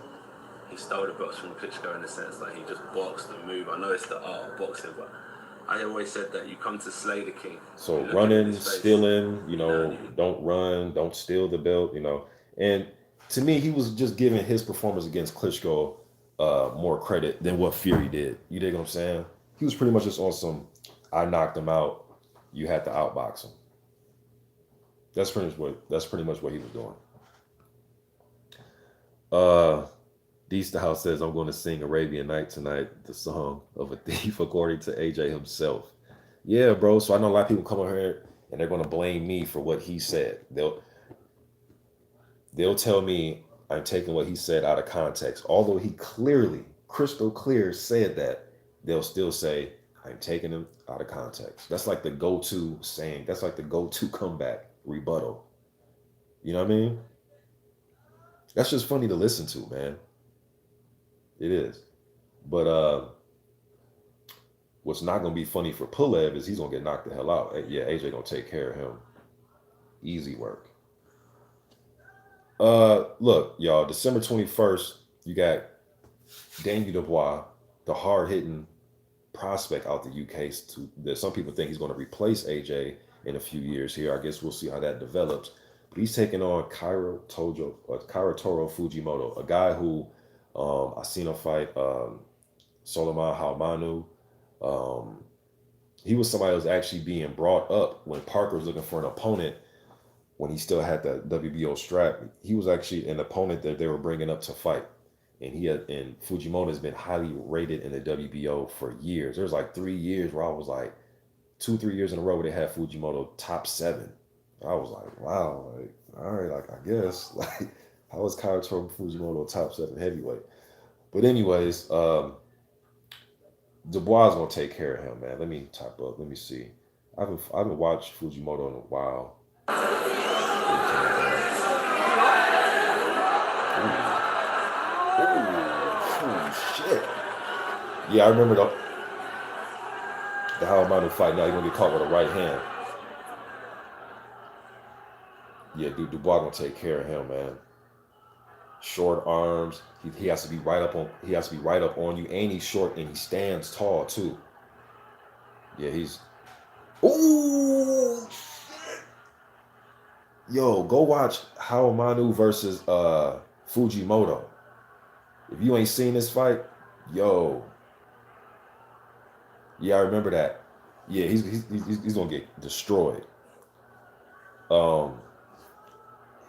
He stole the belts from Klitschko in the sense that he just boxed and moved. I know it's the art of boxing, but I always said that you come to slay the king. So running, stealing, don't run, don't steal the belt, And to me, he was just giving his performance against Klitschko more credit than what Fury did. You dig what I'm saying? He was pretty much just on some, I knocked him out, you had to outbox him. That's pretty much what he was doing. D-Style says, I'm going to sing Arabian Night tonight, the song of a thief, according to AJ himself. Yeah, bro. So I know a lot of people come over here and they're going to blame me for what he said. They'll tell me I'm taking what he said out of context. Although he clearly, crystal clear said that, they'll still say, I'm taking him out of context. That's like the go-to saying. That's like the go-to comeback rebuttal. You know what I mean? That's just funny to listen to, man. It is. But what's not going to be funny for Pulev is he's going to get knocked the hell out. Yeah, AJ going to take care of him. Easy work. Look, y'all, December 21st, you got Daniel Dubois, the hard-hitting prospect out the UK. That some people think he's going to replace AJ in a few years here. I guess we'll see how that develops. But he's taking on Kaira Toro Fujimoto, a guy who I seen him fight Solomon Halmanu. He was somebody that was actually being brought up when Parker was looking for an opponent when he still had the WBO strap. He was actually an opponent that they were bringing up to fight. And Fujimoto has been highly rated in the WBO for years. There's like 3 years where I was like 2-3 years in a row where they had Fujimoto top 7. I was like, wow, like, all right, like I guess, like, how is Kaira Toro Fujimoto top 7 heavyweight? But anyways, Dubois is gonna take care of him, man. Let me type up. Let me see. I haven't watched Fujimoto in a while. Oh shit! Yeah, I remember the Halmanu fight. Now you're gonna get caught with a right hand. Yeah, dude, Dubois gonna take care of him, man. Short arms. He has to be right up on. He has to be right up on you, and he's short and he stands tall too. Yeah, he's. Ooh, shit. Yo, go watch Halmanu versus Fujimoto. If you ain't seen this fight, yo. Yeah, I remember that. Yeah, he's gonna get destroyed.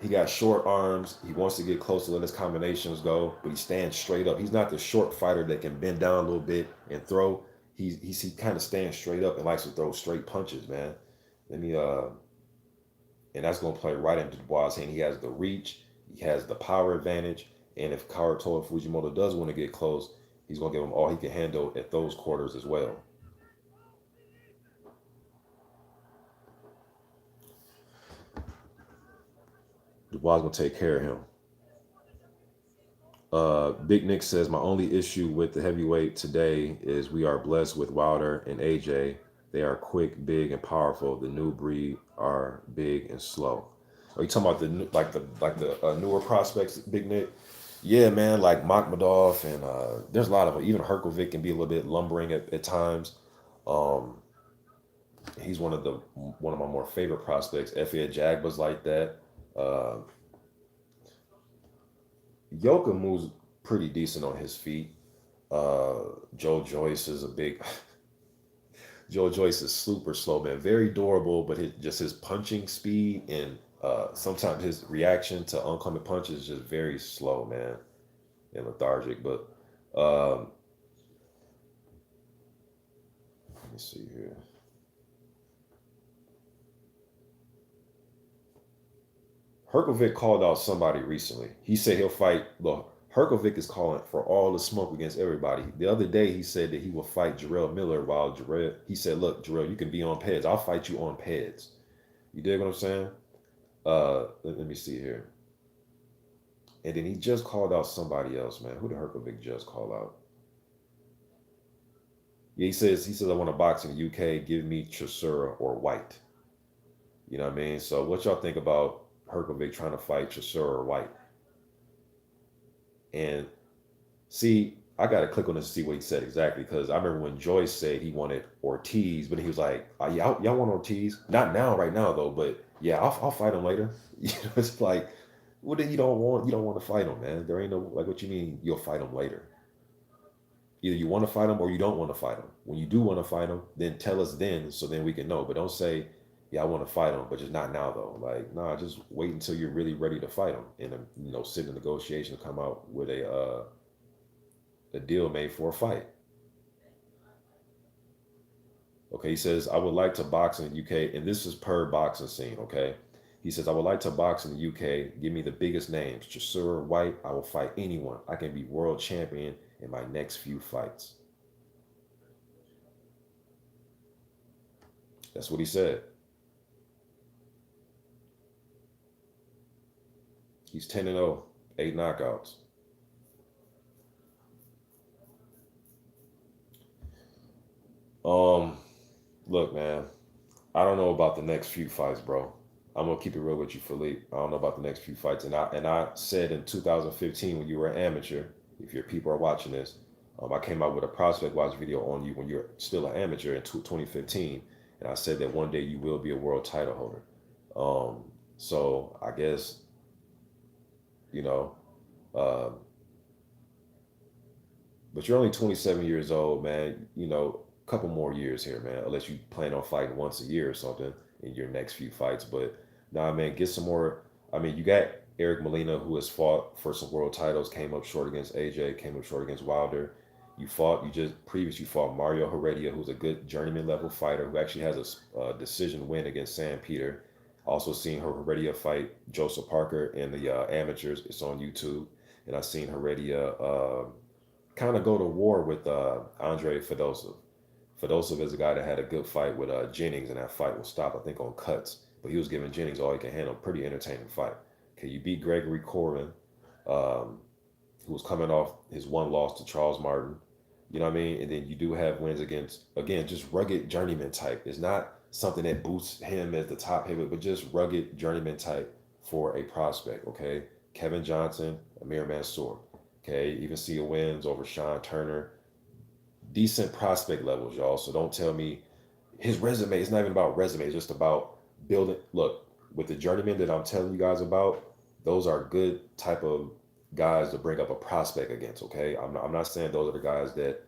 He got short arms. He wants to get close to let his combinations go, but he stands straight up. He's not the short fighter that can bend down a little bit and throw. He kind of stands straight up and likes to throw straight punches, man. Let me and that's gonna play right into Dubois' hand. He has the reach, he has the power advantage, and if Kaira Toro Fujimoto does want to get close, he's gonna give him all he can handle at those quarters as well. Dubois gonna take care of him. Big Nick says my only issue with the heavyweight today is we are blessed with Wilder and AJ. They are quick, big, and powerful. The new breed are big and slow. Are you talking about the newer prospects, Big Nick? Yeah, man, like Makhmudov and there's a lot of them. Even Herkovic can be a little bit lumbering at times. He's one of my more favorite prospects. Efe Ajagba's like that. Yoka moves pretty decent on his feet. Joe Joyce is a big. Joe Joyce is super slow, man. Very durable, but his punching speed and sometimes his reaction to oncoming punches is just very slow, man, and lethargic. But let me see here. Herkovic called out somebody recently. He said he'll fight. Look, Herkovic is calling for all the smoke against everybody. The other day, he said that he will fight Jarrell Miller while he said, look, Jarrell, you can be on pads. I'll fight you on pads. You dig what I'm saying? Let me see here. And then he just called out somebody else, man. Who did Herkovic just call out? Yeah, he says, I want to box in the UK. Give me Chisora or White. You know what I mean? So what y'all think about Herkovic trying to fight Chisora or White? And see, I got to click on this to see what he said exactly, because I remember when Joyce said he wanted Ortiz, but he was like, yeah, y'all want Ortiz? Not now, right now, though, but yeah, I'll fight him later. You know, it's like, well, then you don't want to fight him, man. There ain't no, like, what you mean you'll fight him later? Either you want to fight him or you don't want to fight him. When you do want to fight him, then tell us then, so then we can know. But don't say, yeah, I want to fight him, but just not now, though. Like, nah, just wait until you're really ready to fight him, and sit in negotiation to come out with a deal made for a fight. Okay, he says, I would like to box in the UK, and this is per boxing scene, okay? He says, I would like to box in the UK. Give me the biggest names. Chisora, White, I will fight anyone. I can be world champion in my next few fights. That's what he said. He's 10-0, 8 knockouts. Look, man, I don't know about the next few fights, bro. I'm gonna keep it real with you, Philippe. I don't know about the next few fights, and I said in 2015 when you were an amateur, if your people are watching this, I came out with a prospect watch video on you when you're still an amateur in 2015, and I said that one day you will be a world title holder. So I guess you know, uh, but you're only 27 years old, man. You know, a couple more years here, man. Unless you plan on fighting once a year or something in your next few fights. But nah, man, get some more. I mean, you got Eric Molina, who has fought for some world titles, came up short against AJ, came up short against Wilder. You fought Mario Heredia, who's a good journeyman level fighter who actually has a decision win against Sam Peter. Also seen Heredia fight Joseph Parker in the amateurs. It's on YouTube. And I've seen Heredia kind of go to war with Andre Fedosov. Fedosov is a guy that had a good fight with Jennings, and that fight was stopped, I think, on cuts. But he was giving Jennings all he can handle. Pretty entertaining fight. Okay, you beat Gregory Corbin, um, who was coming off his one loss to Charles Martin. You know what I mean? And then you do have wins against, again, just rugged journeyman type. It's not something that boosts him as the top heavyweight, but just rugged journeyman type for a prospect, okay? Kevin Johnson, Amir Mansour. Okay, even see wins over Sean Turner. Decent prospect levels, y'all. So don't tell me his resume. It's not even about resume. It's just about building. Look, with the journeyman that I'm telling you guys about, those are good type of guys to bring up a prospect against. Okay, I'm not saying those are the guys that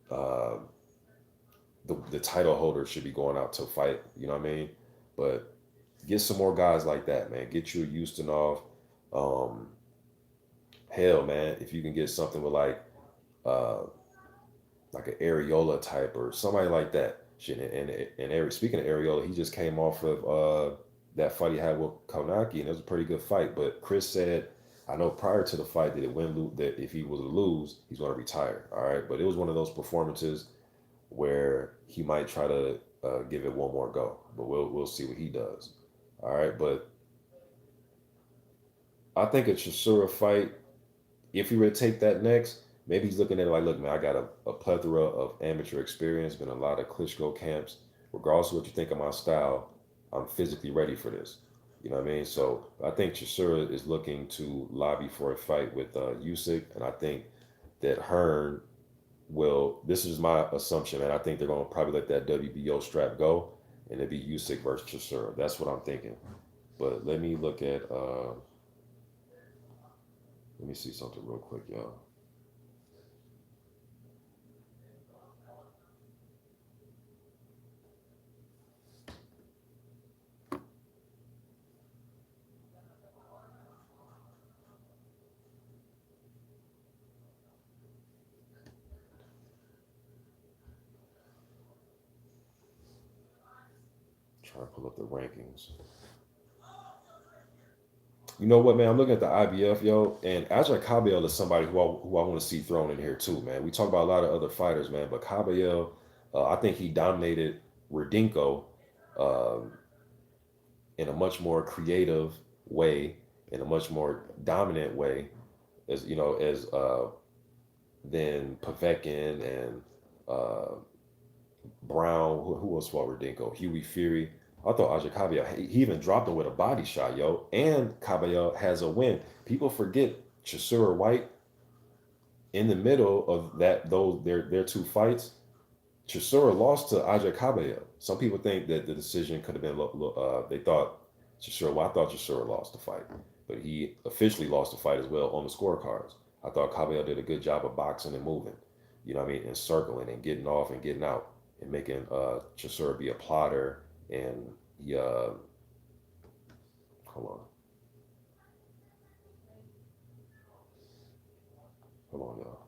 uh, the title holders should be going out to fight. You know what I mean? But get some more guys like that, man. Get you a Ustinov. Um, Hell, man, if you can get something with uh like an Areola type or somebody like that. Shit, and Eric, speaking of Areola, he just came off of that fight he had with Konaki, and it was a pretty good fight. But Chris said, I know prior to the fight that if he was to lose, he's going to retire. All right, but it was one of those performances where he might try to give it one more go. But we'll see what he does. All right, but I think a Chisora fight, if he were to take that next, maybe he's looking at it like, look, man, I got a plethora of amateur experience, been in a lot of Klitschko camps. Regardless of what you think of my style, I'm physically ready for this. You know what I mean? So I think Chisora is looking to lobby for a fight with Usyk, and I think that Hearn will. This is my assumption, and I think they're going to probably let that WBO strap go, and it'd be Usyk versus Chisora. That's what I'm thinking. But let me look at. Let me see something real quick, y'all. Try to pull up the rankings. You know what, man? I'm looking at the IBF, yo, and Ajay Cabell is somebody who I want to see thrown in here too, man. We talk about a lot of other fighters, man, but Cabell, I think he dominated Rudinko um, in a much more creative way, in a much more dominant way, as you know, as than Povetkin and uh, Brown. Who else fought Rudinko? Huey Fury. I thought Ajay Cabell, he even dropped him with a body shot, yo. And Cabell has a win. People forget Chisora White in the middle of their two fights. Chisora lost to Ajay Cabell. Some people think that the decision could have been. They thought Chisora. Well, I thought Chisora lost the fight, but he officially lost the fight as well on the scorecards. I thought Cabell did a good job of boxing and moving. You know what I mean, and circling and getting off and getting out and making Chisora be a plotter. And he hold on, y'all.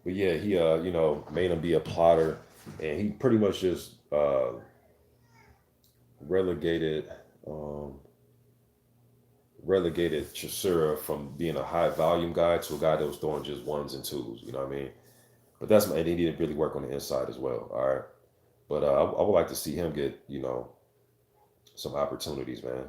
But yeah, he made him be a plotter, and he pretty much just relegated relegated Chisora from being a high volume guy to a guy that was throwing just ones and twos. You know what I mean? But and he didn't really work on the inside as well. All right, but I would like to see him get some opportunities, man.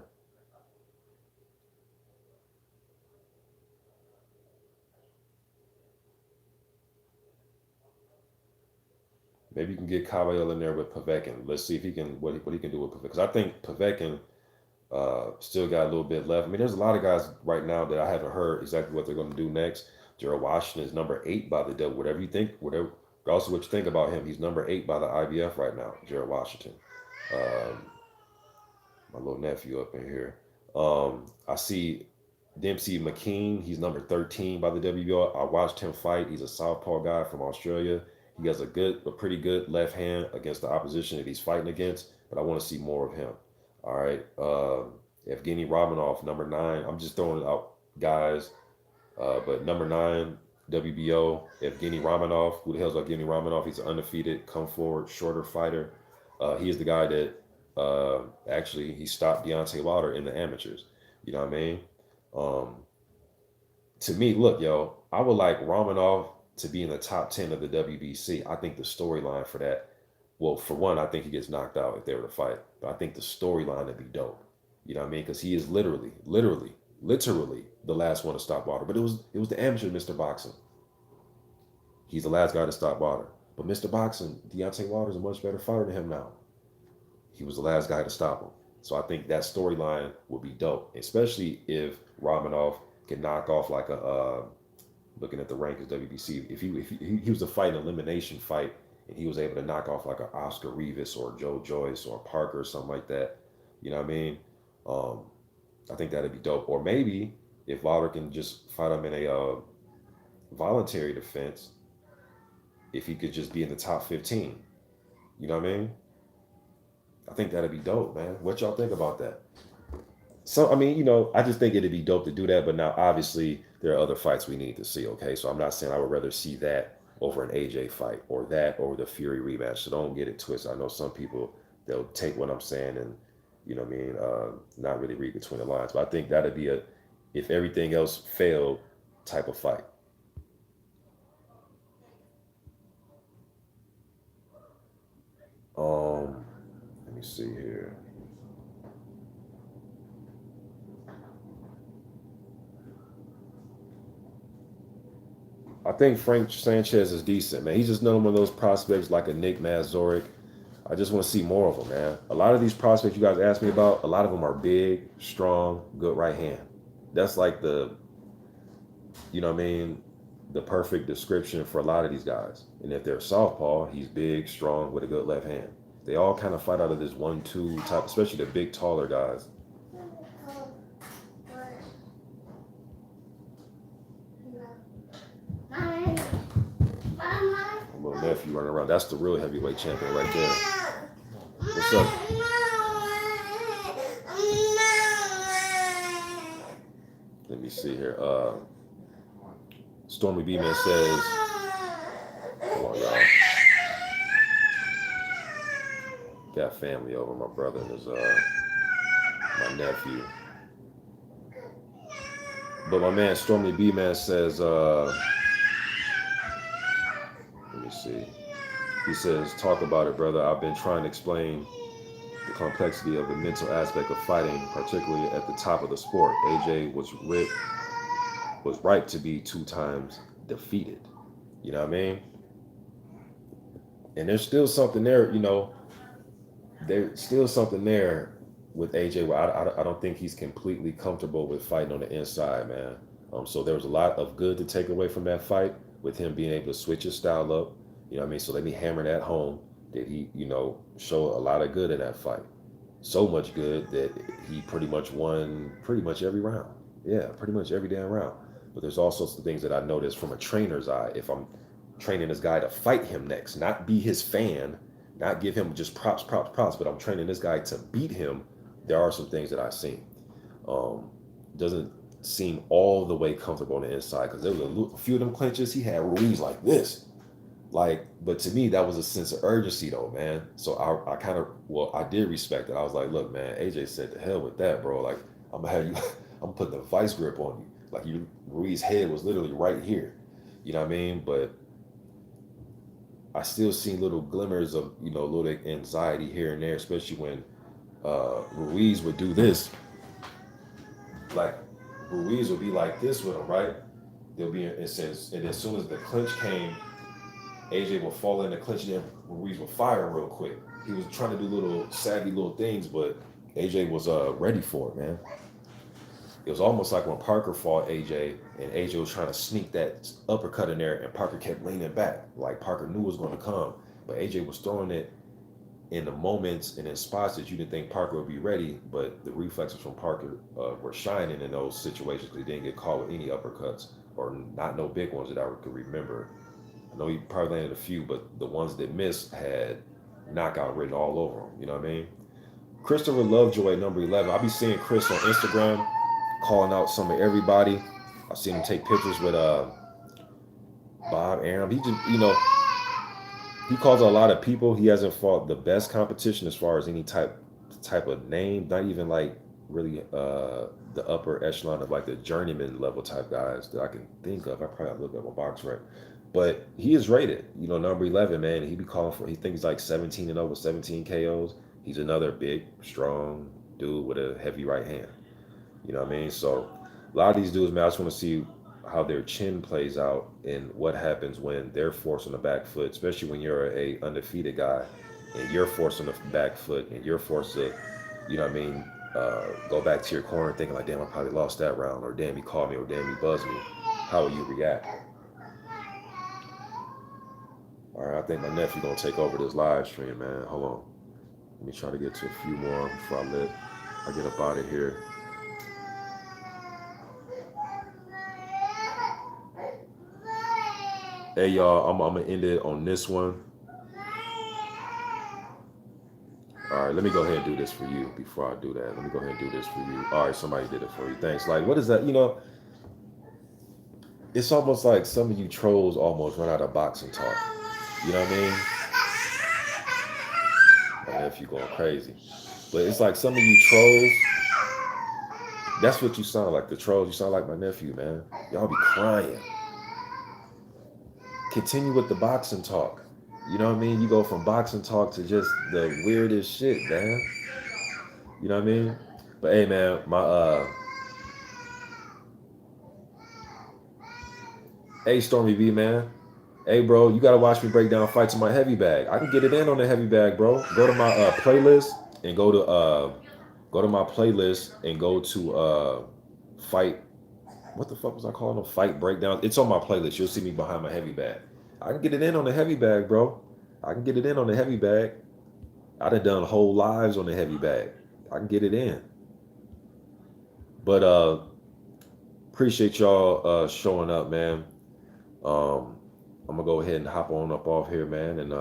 Maybe you can get Kyle in there with Povetkin. Let's see if he can what he can do with Povetkin. Because I think Povetkin still got a little bit left. I mean, there's a lot of guys right now that I haven't heard exactly what they're going to do next. Gerald Washington is number 8 by the W. Whatever you think, whatever, regardless of what you think about him, he's number 8 by the IBF right now. Gerald Washington, my little nephew up in here. I see Dempsey McKean. He's number 13 by the WBO. I watched him fight. He's a southpaw guy from Australia. He has a pretty good left hand against the opposition that he's fighting against. But I want to see more of him. All right. Evgeny Romanov, number 9. I'm just throwing out guys. But number 9, WBO, Evgeny Romanov. Who the hell's Evgeny Romanov? He's an undefeated, come forward, shorter fighter. He is the guy that actually he stopped Deontay Wilder in the amateurs. You know what I mean? To me, look, yo, I would like Romanov to be in the top 10 of the WBC. I think the storyline for that, well, for one, I think he gets knocked out if they were to fight. But I think the storyline would be dope. You know what I mean? Because he is literally the last one to stop Wilder. But it was the amateur Mr. Boxing. He's the last guy to stop Wilder. But Mr. Boxing, Deontay Wilder is a much better fighter than him now. He was the last guy to stop him. So I think that storyline would be dope, especially if Romanov can knock off like a, looking at the rankings WBC, if he was to fight an elimination fight and he was able to knock off like an Oscar Rivas or Joe Joyce or Parker or something like that, you know what I mean? I think that'd be dope. Or maybe if Wilder can just fight him in a voluntary defense, if he could just be in the top 15, you know what I mean? I think that'd be dope, man. What y'all think about that? So, I mean, you know, I just think it'd be dope to do that. But now, obviously, there are other fights we need to see, okay? So I'm not saying I would rather see that over an AJ fight or that over the Fury rematch. So don't get it twisted. I know some people, they'll take what I'm saying and, you know what I mean, not really read between the lines. But I think that'd be a, if everything else failed, type of fight. Let me see here. I think Frank Sanchez is decent, man. He's just another one of those prospects like a Nick Mazurek. I just want to see more of them, man. A lot of these prospects you guys asked me about, a lot of them are big, strong, good right hand. That's like the, you know what I mean, the perfect description for a lot of these guys. And if they're southpaw, he's big, strong, with a good left hand. They all kind of fight out of this 1-2 type, especially the big, taller guys. My little nephew running around. That's the real heavyweight champion right there. What's up? Let me see here. Stormy B-Man says, hold on, y'all. Got family over, my brother and his my nephew. But my man Stormy B-Man says, let me see. He says, talk about it, brother. I've been trying to explain the complexity of the mental aspect of fighting, particularly at the top of the sport. AJ was ripe to be 2 times defeated. You know what I mean? And there's still something there, you know. There's still something there with AJ where I don't think he's completely comfortable with fighting on the inside, man. So there was a lot of good to take away from that fight with him being able to switch his style up. You know what I mean? So let me hammer that home that he, you know, showed a lot of good in that fight. So much good that he pretty much won pretty much every round. Yeah, pretty much every damn round. But there's also some things that I noticed from a trainer's eye. If I'm training this guy to fight him next, not be his fan, not give him just props, but I'm training this guy to beat him, there are some things that I've seen. Doesn't seem all the way comfortable on the inside because there was a few of them clinches. He had Ruiz like this. But to me, that was a sense of urgency though, man. So I kind of, I did respect it. I was like, look, man, AJ said to hell with that, bro. Like, I'm gonna have you, I'm putting a vice grip on you. Like Ruiz's head was literally right here. You know what I mean? But I still see little glimmers of, you know, a little anxiety here and there, especially when Ruiz would do this. Like, Ruiz would be like this with him, right? There'll be, it says, and as soon as the clinch came, AJ would fall in the clinch, and then Ruiz would fire real quick. He was trying to do little savvy little things, but AJ was ready for it, man. It was almost like when Parker fought AJ, and AJ was trying to sneak that uppercut in there, and Parker kept leaning back, like Parker knew it was going to come, but AJ was throwing it in the moments and in spots that you didn't think Parker would be ready, but the reflexes from Parker were shining in those situations. He didn't get caught with any uppercuts, or not no big ones that I could remember. I know he probably landed a few, but the ones that missed had knockout written all over them. You know what I mean? Christopher Lovejoy, number 11. I'll be seeing Chris on Instagram calling out some of everybody. I've seen him take pictures with Bob Arum. He just, he calls out a lot of people. He hasn't fought the best competition as far as any type of name, not even like really the upper echelon of like the journeyman level type guys that I can think of. I probably have to look at my box right. But he is rated, number 11, man. He be calling for, he thinks like 17 and over, 17 KOs. He's another big, strong dude with a heavy right hand. You know what I mean? So a lot of these dudes, man, I just want to see how their chin plays out and what happens when they're forced on the back foot, especially when you're a undefeated guy and you're forced on the back foot and you're forced to, go back to your corner thinking like, damn, I probably lost that round, or damn, he caught me, or damn, he buzzed me. How will you react? All right, I think my nephew gonna take over this live stream, man. Hold on. Let me try to get to a few more before I get up out of here. Hey, y'all, I'm gonna end it on this one. All right, let me go ahead and do this for you before I do that. Let me go ahead and do this for you. All right, somebody did it for you. Thanks. Like, what is that? It's almost like some of you trolls almost run out of boxing talk. You know what I mean? My nephew going crazy. But it's like some of you trolls, that's what you sound like. The trolls, you sound like my nephew, man. Y'all be crying. Continue with the boxing talk. You know what I mean? You go from boxing talk to just the weirdest shit, man. You know what I mean? But hey, man, hey, Stormy B, man. Hey, bro, you got to watch me break down fights in my heavy bag. I can get it in on the heavy bag, bro. Go to my playlist and go to my playlist and go to fight. What the fuck was I calling them? Fight breakdowns. It's on my playlist. You'll see me behind my heavy bag. I can get it in on the heavy bag, bro. I can get it in on the heavy bag. I done whole lives on the heavy bag. I can get it in. But appreciate y'all showing up, man. I'm gonna go ahead and hop on up off here, man, and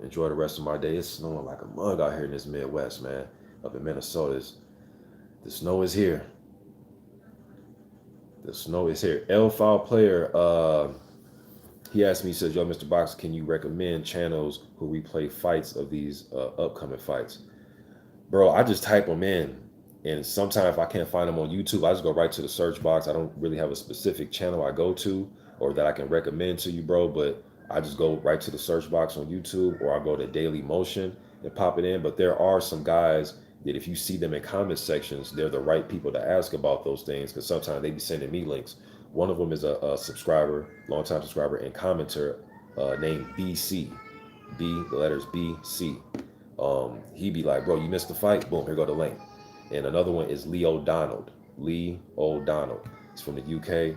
enjoy the rest of my day. It's snowing like a mug out here in this Midwest, man. Up in Minnesota, the snow is here. The snow is here. L File Player, he asked me, he says, yo, Mr. Box, can you recommend channels who replay fights of these upcoming fights? Bro, I just type them in. And sometimes if I can't find them on YouTube, I just go right to the search box. I don't really have a specific channel I go to or that I can recommend to you, bro. But I just go right to the search box on YouTube, or I go to Daily Motion and pop it in. But there are some guys that if you see them in comment sections, they're the right people to ask about those things, because sometimes they be sending me links. One of them is a subscriber, longtime subscriber and commenter named BC. B, the letters BC. He be like, bro, you missed the fight? Boom, here go the link. And another one is Lee O'Donnell. Lee O'Donnell. He's from the UK.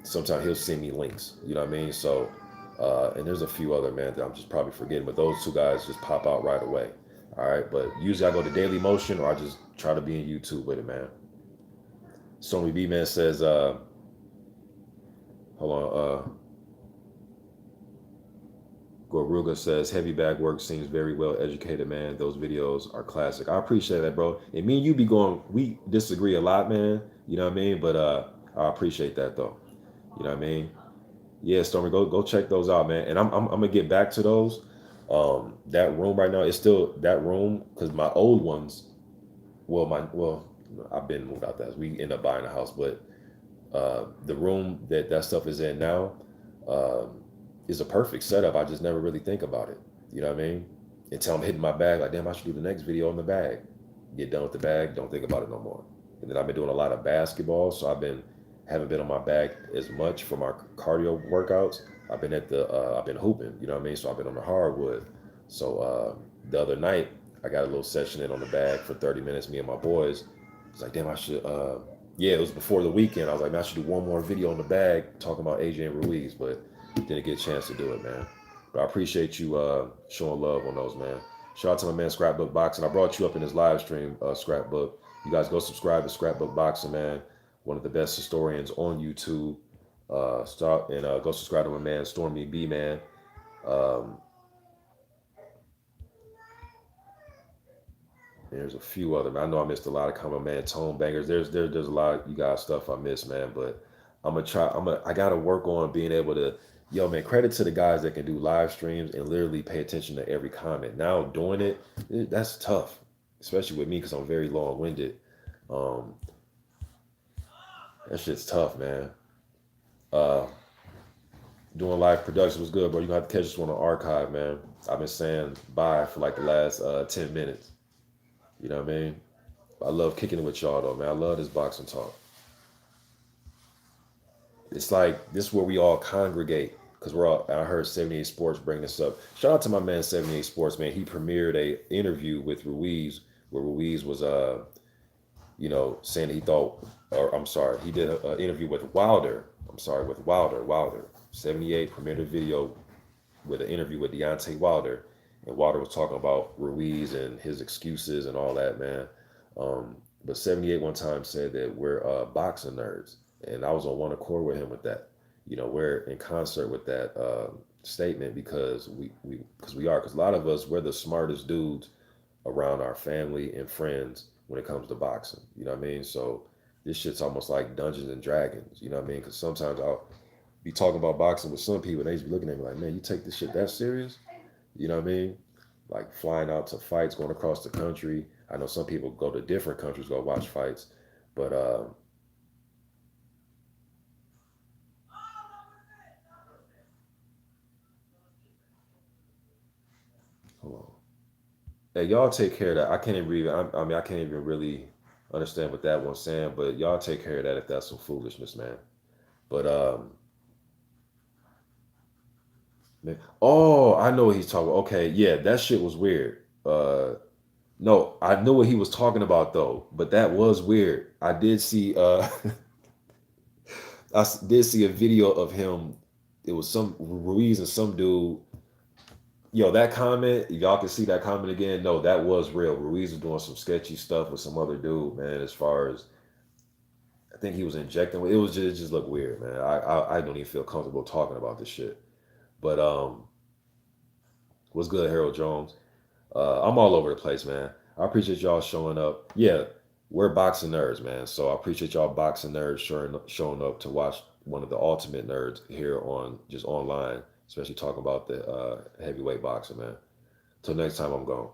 Sometimes he'll send me links. You know what I mean? So, and there's a few other, man, that I'm just probably forgetting. But those two guys just pop out right away. All right? But usually I go to Daily Motion, or I just try to be in YouTube with it, man. Stormy B, man, says, hold on. Goruga says, heavy bag work seems very well educated, man. Those videos are classic. I appreciate that, bro. And me and you we disagree a lot, man. You know what I mean? But I appreciate that, though. You know what I mean? Yeah, Stormy, go check those out, man. And I'm gonna get back to those. That room right now is still that room, because my old ones, I've been moved out that. We end up buying a house, but the room that stuff is in now, is a perfect setup. I just never really think about it. You know what I mean? Until I'm hitting my bag, like, damn, I should do the next video on the bag. Get done with the bag, don't think about it no more. And then I've been doing a lot of basketball, so I've been haven't been on my back as much for my cardio workouts. I've been hooping, you know what I mean? So I've been on the hardwood. So the other night I got a little session in on the bag for 30 minutes, me and my boys. It's like, damn, I should yeah, it was before the weekend. I was like, man, I should do one more video on the bag talking about AJ and Ruiz, but didn't get a chance to do it, man. But I appreciate you showing love on those, man. Shout out to my man Scrapbook Boxing. I brought you up in his live stream, Scrapbook. You guys go subscribe to Scrapbook Boxing, man. One of the best historians on YouTube. Start and go subscribe to my man Stormy B, man. Um, there's a few other. I know I missed a lot of comment, man. Tone bangers. There's a lot of you guys stuff I missed, man. But I'm gonna try. I gotta work on being able to. Yo, man, credit to the guys that can do live streams and literally pay attention to every comment. Now doing that's tough, especially with me because I'm very long-winded. Um, that shit's tough, man. Uh, Doing live production was good, bro. You gonna have to catch this one on archive, man. I've been saying bye for like the last 10 minutes. You know what I mean? I love kicking it with y'all though, man. I love this boxing talk. It's like this is where we all congregate because we're all. I heard 78 Sports bring this up. Shout out to my man 78 Sports, man. He premiered a interview with Ruiz where Ruiz was saying he thought, or I'm sorry, he did an interview with Wilder. I'm sorry, with Wilder. 78 premiered a video with an interview with Deontay Wilder, and Wilder was talking about Ruiz and his excuses and all that, man. But 78 one time said that we're boxing nerds, and I was on one accord with him with that. You know, we're in concert with that statement because we are, because a lot of us, we're the smartest dudes around our family and friends when it comes to boxing. You know what I mean? So this shit's almost like Dungeons and Dragons. You know what I mean? Because sometimes I'll be talking about boxing with some people, and they just be looking at me like, man, you take this shit that serious? You know what I mean? Like flying out to fights, going across the country. I know some people go to different countries, go watch fights, but hold on. Hey, y'all take care of that. I can't even read. I mean, I can't even really understand what that one's saying, but y'all take care of that if that's some foolishness, man. But man, oh, I know what he's talking about. Okay, yeah, that shit was weird. No, I know what he was talking about though, but that was weird. I did see did see a video of him. It was some Ruiz and some dude. Yo, that comment, y'all can see that comment again. No, that was real. Ruiz was doing some sketchy stuff with some other dude, man. As far as I think he was injecting, it just looked weird, man. I don't even feel comfortable talking about this shit. But what's good, Harold Jones? I'm all over the place, man. I appreciate y'all showing up. Yeah, we're boxing nerds, man. So I appreciate y'all boxing nerds showing up to watch one of the ultimate nerds here on just online, especially talking about the heavyweight boxing, man. Till next time, I'm gone.